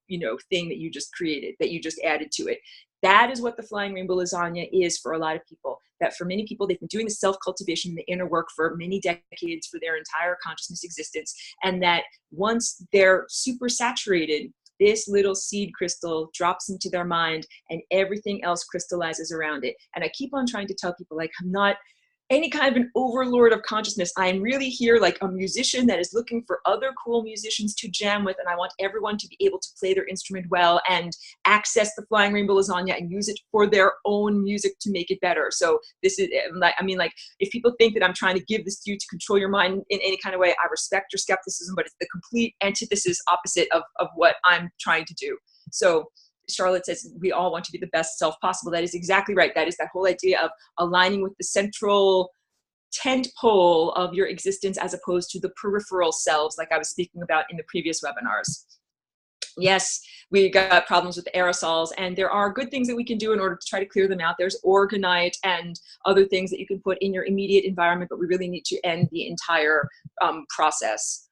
thing that you just created, that you just added to it. That is what the flying rainbow lasagna is for a lot of people. That for many people, they've been doing the self-cultivation, the inner work for many decades, for their entire consciousness existence. And that once they're super saturated, this little seed crystal drops into their mind and everything else crystallizes around it. And I keep on trying to tell people, like, I'm not any kind of an overlord of consciousness. I'm really here like a musician that is looking for other cool musicians to jam with, and I want everyone to be able to play their instrument well and access the flying rainbow lasagna and use it for their own music to make it better. So this is, I mean, like, if people think that I'm trying to give this to you to control your mind in any kind of way, I respect your skepticism, but it's the complete antithesis, opposite of what I'm trying to do. So Charlotte says, we all want to be the best self possible. That is exactly right. That is that whole idea of aligning with the central tent pole of your existence as opposed to the peripheral selves, like I was speaking about in the previous webinars. Yes, we got problems with aerosols, and there are good things that we can do in order to try to clear them out. There's orgonite and other things that you can put in your immediate environment, but we really need to end the entire process.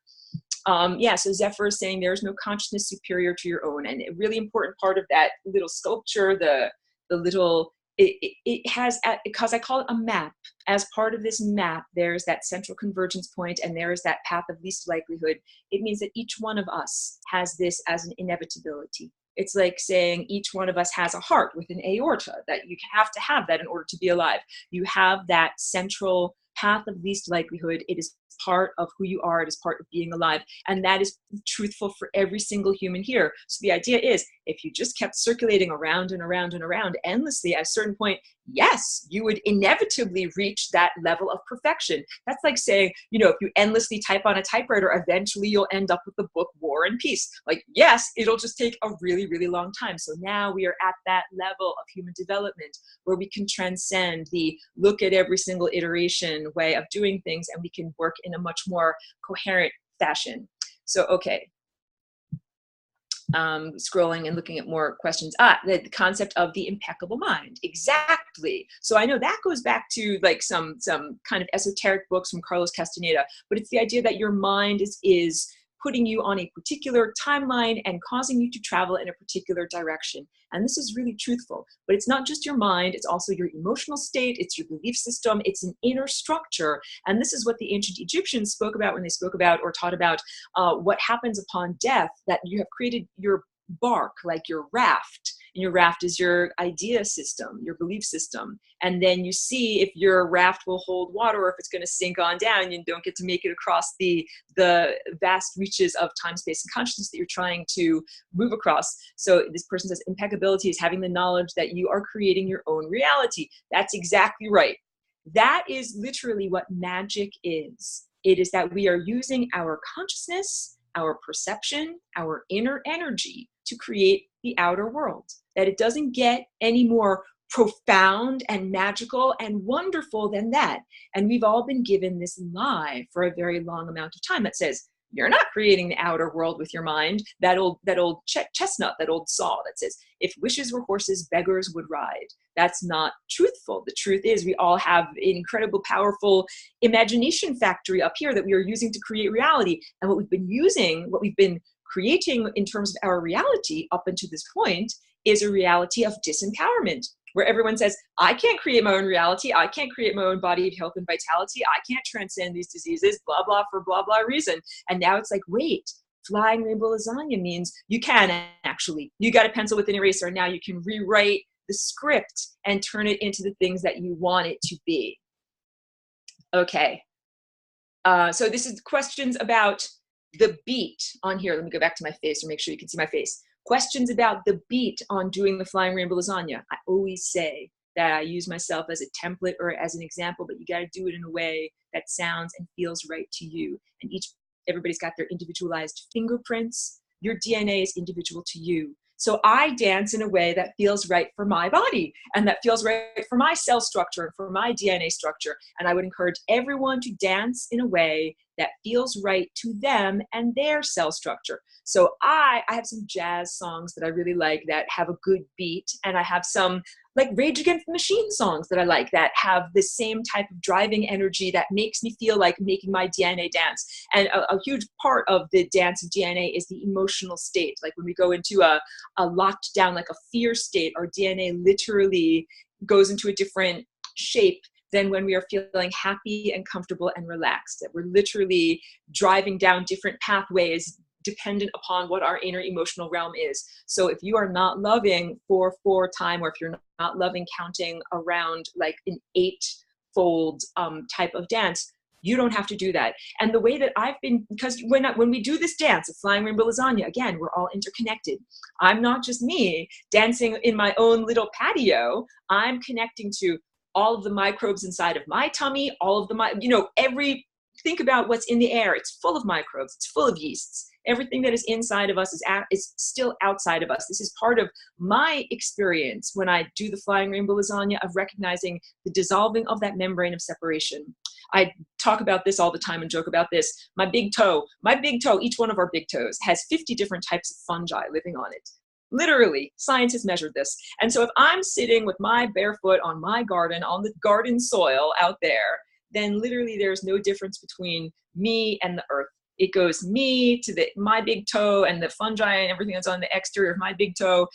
Yeah, so Zephyr is saying there's no consciousness superior to your own. And a really important part of that little sculpture, the little, it has, because I call it a map, as part of this map, there's that central convergence point, and there is that path of least likelihood. It means that each one of us has this as an inevitability. It's like saying each one of us has a heart with an aorta, that you have to have that in order to be alive. You have that central path of least likelihood. It is part of who you are. It is part of being alive. And that is truthful for every single human here. So the idea is, if you just kept circulating around and around and around endlessly, at a certain point, yes, you would inevitably reach that level of perfection. That's like saying, if you endlessly type on a typewriter, eventually you'll end up with the book War and Peace. Like, yes, it'll just take a really, really long time. So now we are at that level of human development where we can transcend the look at every single iteration way of doing things, and we can work in a much more coherent fashion. So, okay. Scrolling and looking at more questions. The concept of the impeccable mind. Exactly. So I know that goes back to like some kind of esoteric books from Carlos Castaneda, but it's the idea that your mind is putting you on a particular timeline and causing you to travel in a particular direction. And this is really truthful, but it's not just your mind, it's also your emotional state, it's your belief system, it's an inner structure. And this is what the ancient Egyptians spoke about when they spoke about or taught about what happens upon death, that you have created your bark, like your raft. And your raft is your idea system, your belief system. And then you see if your raft will hold water or if it's going to sink on down. You don't get to make it across the vast reaches of time, space, and consciousness that you're trying to move across. So this person says impeccability is having the knowledge that you are creating your own reality. That's exactly right. That is literally what magic is. It is that we are using our consciousness, our perception, our inner energy to create the outer world. That it doesn't get any more profound and magical and wonderful than that. And we've all been given this lie for a very long amount of time that says, you're not creating the outer world with your mind. That old chestnut, that old saw that says, if wishes were horses, beggars would ride. That's not truthful. The truth is we all have an incredible, powerful imagination factory up here that we are using to create reality. And what we've been creating in terms of our reality up until this point is a reality of disempowerment, where everyone says, I can't create my own reality. I can't create my own body of health and vitality. I can't transcend these diseases, blah, blah, for blah, blah reason. And now it's like, wait, flying rainbow lasagna means you can actually. You got a pencil with an eraser, and now you can rewrite the script and turn it into the things that you want it to be. Okay. So this is questions about the beat on here. Let me go back to my face or make sure you can see my face. Questions about the beat on doing the flying rainbow lasagna. I always say that I use myself as a template or as an example, but you got to do it in a way that sounds and feels right to you. And everybody's got their individualized fingerprints. Your DNA is individual to you. So I dance in a way that feels right for my body and that feels right for my cell structure and for my DNA structure. And I would encourage everyone to dance in a way that feels right to them and their cell structure. So I have some jazz songs that I really like that have a good beat, and I have some like Rage Against the Machine songs that I like that have the same type of driving energy that makes me feel like making my DNA dance. And a huge part of the dance of DNA is the emotional state. Like when we go into a locked down, like a fear state, our DNA literally goes into a different shape than when we are feeling happy and comfortable and relaxed. That we're literally driving down different pathways dependent upon what our inner emotional realm is. So if you are not loving 4/4 time, or if you're not loving counting around like an 8-fold type of dance, you don't have to do that. And the way that I've been, because when we do this dance of Flying Rainbow Lasagna, again, we're all interconnected. I'm not just me dancing in my own little patio. I'm connecting to all of the microbes inside of my tummy, all of the, think about what's in the air. It's full of microbes. It's full of yeasts. Everything that is inside of us is still outside of us. This is part of my experience when I do the Flying Rainbow Lasagna of recognizing the dissolving of that membrane of separation. I talk about this all the time and joke about this. My big toe, each one of our big toes has 50 different types of fungi living on it. Literally, science has measured this. And so if I'm sitting with my bare foot on my garden, on the garden soil out there, then literally there's no difference between me and the earth. It goes me to my big toe and the fungi and everything that's on the exterior of my big toe.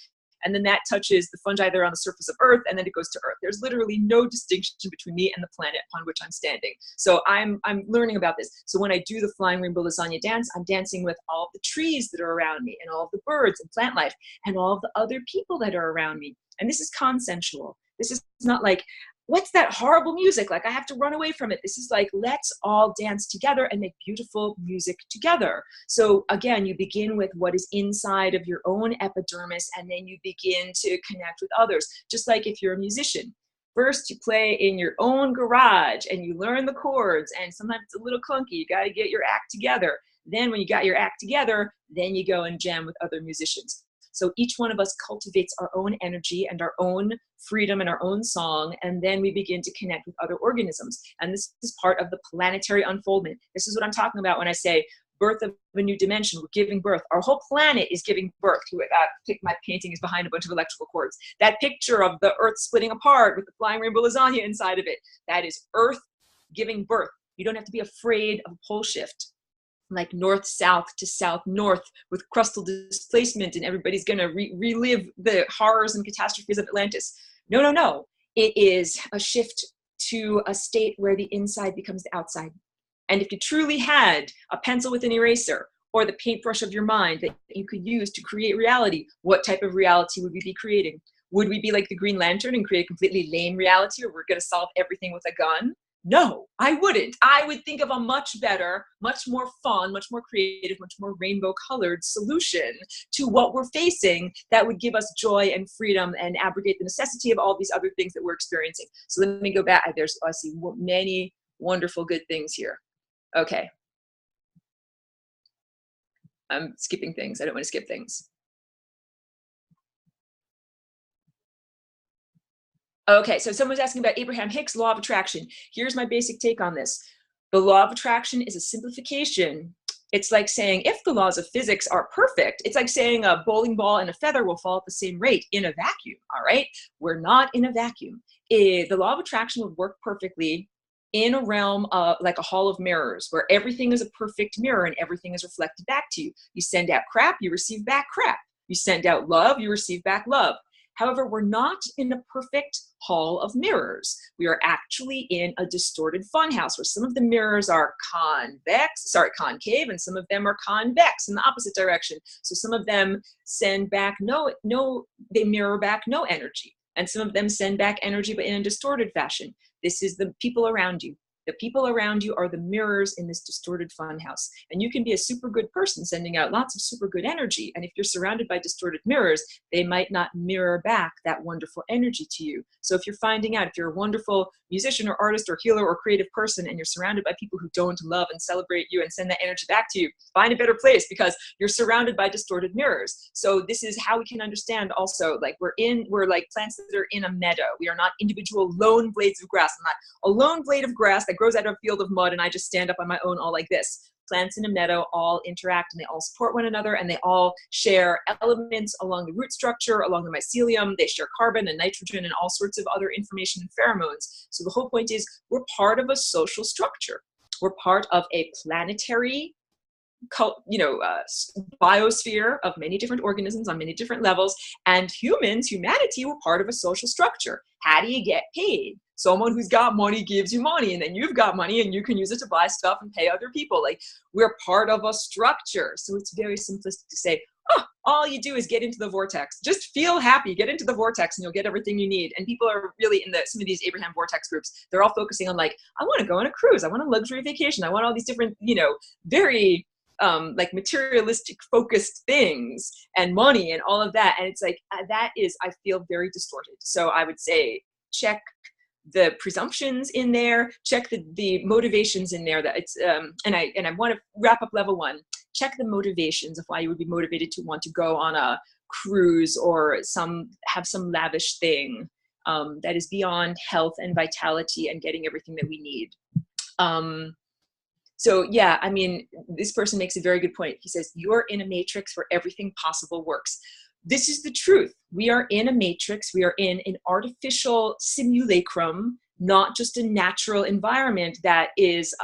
And then that touches the fungi that are on the surface of Earth, and then it goes to Earth. There's literally no distinction between me and the planet upon which I'm standing. So I'm learning about this. So when I do the Flying Rainbow Lasagna dance, I'm dancing with all of the trees that are around me, and all of the birds and plant life, and all of the other people that are around me. And this is consensual. This is not like, what's that horrible music? Like I have to run away from it. This is like, let's all dance together and make beautiful music together. So again, you begin with what is inside of your own epidermis, and then you begin to connect with others. Just like if you're a musician, first you play in your own garage and you learn the chords, and sometimes it's a little clunky. You got to get your act together. Then when you got your act together, then you go and jam with other musicians. So each one of us cultivates our own energy and our own freedom and our own song, and then we begin to connect with other organisms. And this is part of the planetary unfoldment. This is what I'm talking about when I say birth of a new dimension. We're giving birth. Our whole planet is giving birth to it. My painting is behind a bunch of electrical cords. That picture of the earth splitting apart with the Flying Rainbow Lasagna inside of it, that is earth giving birth. You don't have to be afraid of a pole shift, like north-south to south-north with crustal displacement, and everybody's going to relive the horrors and catastrophes of Atlantis. No, no, no. It is a shift to a state where the inside becomes the outside. And if you truly had a pencil with an eraser or the paintbrush of your mind that you could use to create reality, what type of reality would we be creating? Would we be like the Green Lantern and create a completely lame reality, or we're going to solve everything with a gun? No, I wouldn't. I would think of a much better, much more fun, much more creative, much more rainbow colored solution to what we're facing that would give us joy and freedom and abrogate the necessity of all these other things that we're experiencing. So let me go back. I see many wonderful good things here. Okay. I'm skipping things. I don't want to skip things. Okay, so someone's asking about Abraham Hicks' law of attraction. Here's my basic take on this. The law of attraction is a simplification. It's like saying if the laws of physics are perfect, it's like saying a bowling ball and a feather will fall at the same rate in a vacuum, all right? We're not in a vacuum. The law of attraction would work perfectly in a realm like a hall of mirrors, where everything is a perfect mirror and everything is reflected back to you. You send out crap, you receive back crap. You send out love, you receive back love. However, we're not in a perfect hall of mirrors. We are actually in a distorted funhouse where some of the mirrors are concave, and some of them are convex in the opposite direction. So some of them send back they mirror back no energy. And some of them send back energy, but in a distorted fashion. This is the people around you. The people around you are the mirrors in this distorted funhouse. And you can be a super good person sending out lots of super good energy. And if you're surrounded by distorted mirrors, they might not mirror back that wonderful energy to you. So if you're finding out, if you're a wonderful musician or artist or healer or creative person, and you're surrounded by people who don't love and celebrate you and send that energy back to you, find a better place, because you're surrounded by distorted mirrors. So this is how we can understand also, like we're like plants that are in a meadow. We are not individual lone blades of grass. I'm not a lone blade of grass that grows out of a field of mud and I just stand up on my own all like this. Plants in a meadow all interact and they all support one another, and they all share elements along the root structure, along the mycelium. They share carbon and nitrogen and all sorts of other information and pheromones. So the whole point is we're part of a social structure. We're part of a planetary biosphere of many different organisms on many different levels, and humanity, were part of a social structure. How do you get paid? Someone who's got money gives you money, and then you've got money and you can use it to buy stuff and pay other people. Like, we're part of a structure. So it's very simplistic to say, oh, all you do is get into the vortex. Just feel happy, get into the vortex and you'll get everything you need. And people are really in some of these Abraham Vortex groups, they're all focusing on like, I want to go on a cruise. I want a luxury vacation. I want all these different, very like materialistic focused things and money and all of that. And it's like, that is, I feel, very distorted. So I would say, check the presumptions in there, check the motivations in there, that it's, and I want to wrap up level 1. Check the motivations of why you would be motivated to want to go on a cruise or have some lavish thing that is beyond health and vitality and getting everything that we need. So yeah, I mean, this person makes a very good point. He says, you're in a matrix where everything possible works. This is the truth. We are in a matrix. We are in an artificial simulacrum, not just a natural environment that is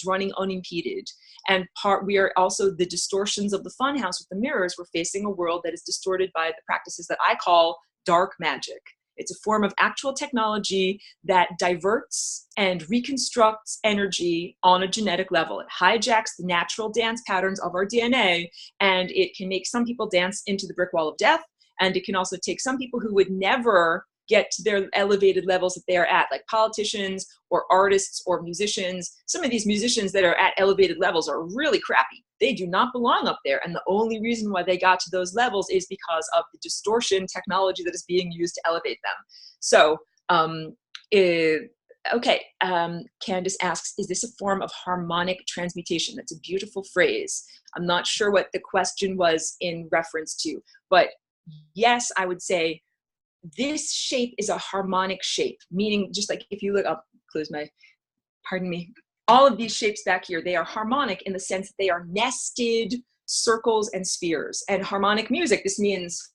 running unimpeded. And we are also the distortions of the funhouse with the mirrors. We're facing a world that is distorted by the practices that I call dark magic. It's a form of actual technology that diverts and reconstructs energy on a genetic level. It hijacks the natural dance patterns of our DNA, and it can make some people dance into the brick wall of death. And it can also take some people who would never get to their elevated levels that they are at, like politicians or artists or musicians. Some of these musicians that are at elevated levels are really crappy. They do not belong up there. And the only reason why they got to those levels is because of the distortion technology that is being used to elevate them. So, Candace asks, is this a form of harmonic transmutation? That's a beautiful phrase. I'm not sure what the question was in reference to, but yes, I would say this shape is a harmonic shape, meaning just like if you look up, all of these shapes back here, they are harmonic in the sense that they are nested circles and spheres. And harmonic music, this means,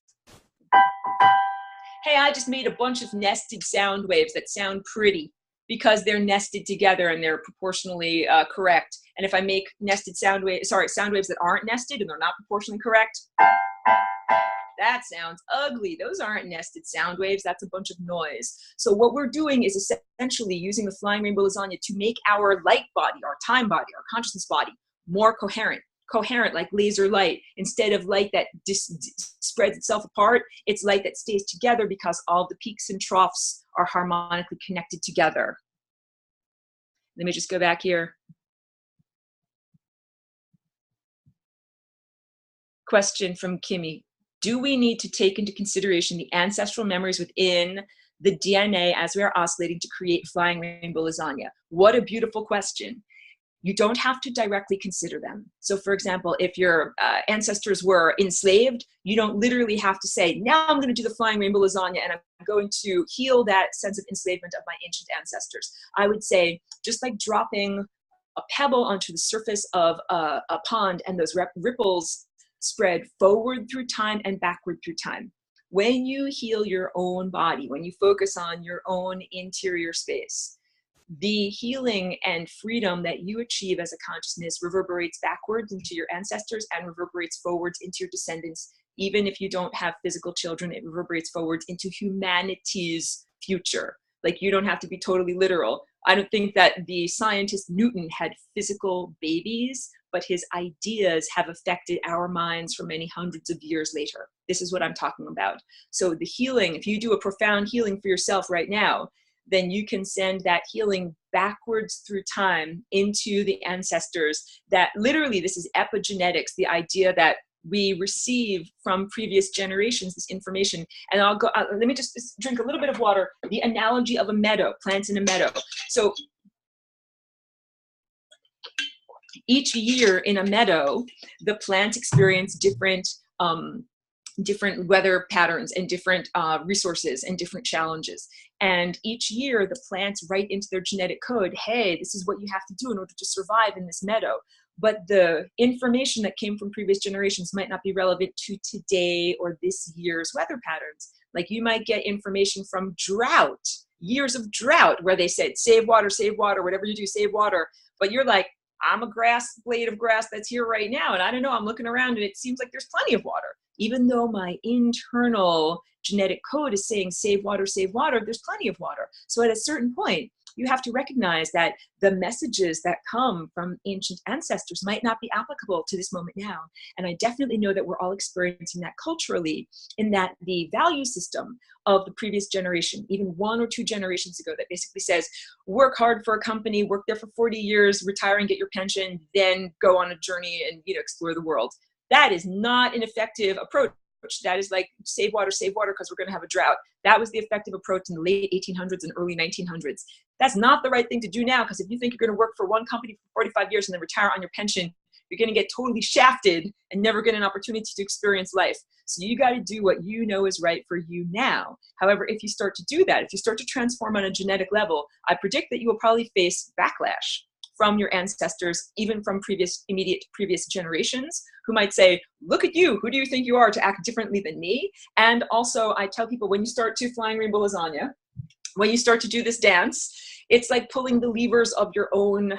hey, I just made a bunch of nested sound waves that sound pretty because they're nested together and they're proportionally correct. And if I make sound waves that aren't nested and they're not proportionally correct, that sounds ugly. Those aren't nested sound waves. That's a bunch of noise. So what we're doing is essentially using the flying rainbow lasagna to make our light body, our time body, our consciousness body more coherent like laser light. Instead of light that spreads itself apart, it's light that stays together because all the peaks and troughs are harmonically connected together. Let me just go back here. Question from Kimmy. Do we need to take into consideration the ancestral memories within the DNA as we are oscillating to create flying rainbow lasagna? What a beautiful question. You don't have to directly consider them. So for example, if your ancestors were enslaved, you don't literally have to say, now I'm going to do the flying rainbow lasagna and I'm going to heal that sense of enslavement of my ancient ancestors. I would say, just like dropping a pebble onto the surface of a pond and those ripples spread forward through time and backward through time. When you heal your own body, when you focus on your own interior space, the healing and freedom that you achieve as a consciousness reverberates backwards into your ancestors and reverberates forwards into your descendants. Even if you don't have physical children, it reverberates forwards into humanity's future. Like, you don't have to be totally literal. I don't think that the scientist Newton had physical babies, but his ideas have affected our minds for many hundreds of years later. This is what I'm talking about. So the healing, if you do a profound healing for yourself right now, then you can send that healing backwards through time into the ancestors. That literally, this is epigenetics, the idea that we receive from previous generations this information. And I'll go, let me just drink a little bit of water. The analogy of a meadow, plants in a meadow. So each year in a meadow, the plants experience different different weather patterns and different resources and different challenges. And each year the plants write into their genetic code, hey, this is what you have to do in order to survive in this meadow. But the information that came from previous generations might not be relevant to today or this year's weather patterns. Like you might get information from drought, years of drought, where they said, save water, whatever you do, save water. But you're like, I'm a blade of grass that's here right now. And I don't know, I'm looking around and it seems like there's plenty of water. Even though my internal genetic code is saying save water, there's plenty of water. So at a certain point, you have to recognize that the messages that come from ancient ancestors might not be applicable to this moment now. And I definitely know that we're all experiencing that culturally, in that the value system of the previous generation, even 1 or 2 generations ago, that basically says, work hard for a company, work there for 40 years, retire and get your pension, then go on a journey and explore the world. That is not an effective approach. That is like save water because we're going to have a drought. That was the effective approach in the late 1800s and early 1900s. That's not the right thing to do now, because if you think you're going to work for one company for 45 years and then retire on your pension, you're going to get totally shafted and never get an opportunity to experience life. So you got to do what you know is right for you now. However, if you start to do that, if you start to transform on a genetic level, I predict that you will probably face backlash from your ancestors, even from immediate previous generations, who might say, look at you, who do you think you are to act differently than me? And also I tell people, when you start to flying rainbow lasagna, when you start to do this dance, it's like pulling the levers of your own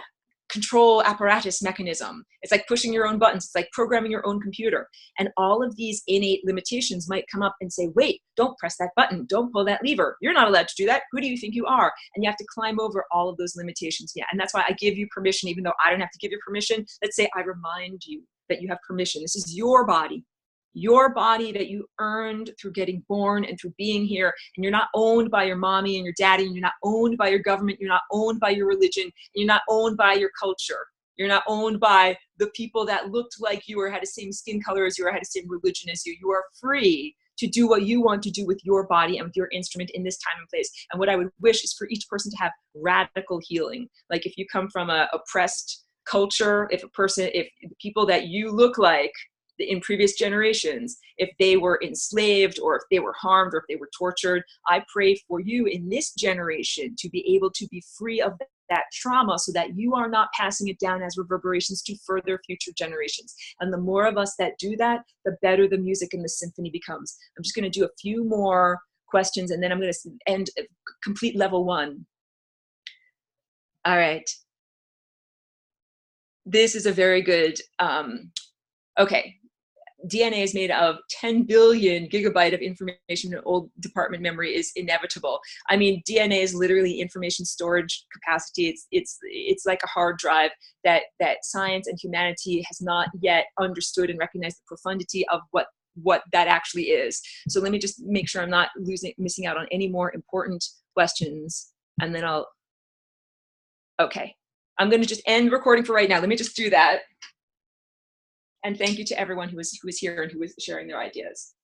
control apparatus mechanism. It's like pushing your own buttons. It's like programming your own computer. And all of these innate limitations might come up and say, wait, don't press that button. Don't pull that lever. You're not allowed to do that. Who do you think you are? And you have to climb over all of those limitations. Yeah. And that's why I give you permission, even though I don't have to give you permission. Let's say I remind you that you have permission. This is your body that you earned through getting born and through being here. And you're not owned by your mommy and your daddy, and you're not owned by your government. You're not owned by your religion. And you're not owned by your culture. You're not owned by the people that looked like you or had the same skin color as you or had the same religion as you. You are free to do what you want to do with your body and with your instrument in this time and place. And what I would wish is for each person to have radical healing. Like if you come from a oppressed culture, if the people that you look like in previous generations, if they were enslaved or if they were harmed or if they were tortured, I pray for you in this generation to be able to be free of that trauma, so that you are not passing it down as reverberations to further future generations. And the more of us that do that, the better the music and the symphony becomes. I'm just going to do a few more questions and then I'm going to end complete level 1. All right. This is a very good, okay. DNA is made of 10 billion gigabyte of information, and old department memory is inevitable. I mean, DNA is literally information storage capacity. It's like a hard drive that science and humanity has not yet understood and recognized the profundity of what that actually is. So let me just make sure I'm not missing out on any more important questions, and then okay. I'm going to just end recording for right now. Let me just do that. And thank you to everyone who was here and who was sharing their ideas.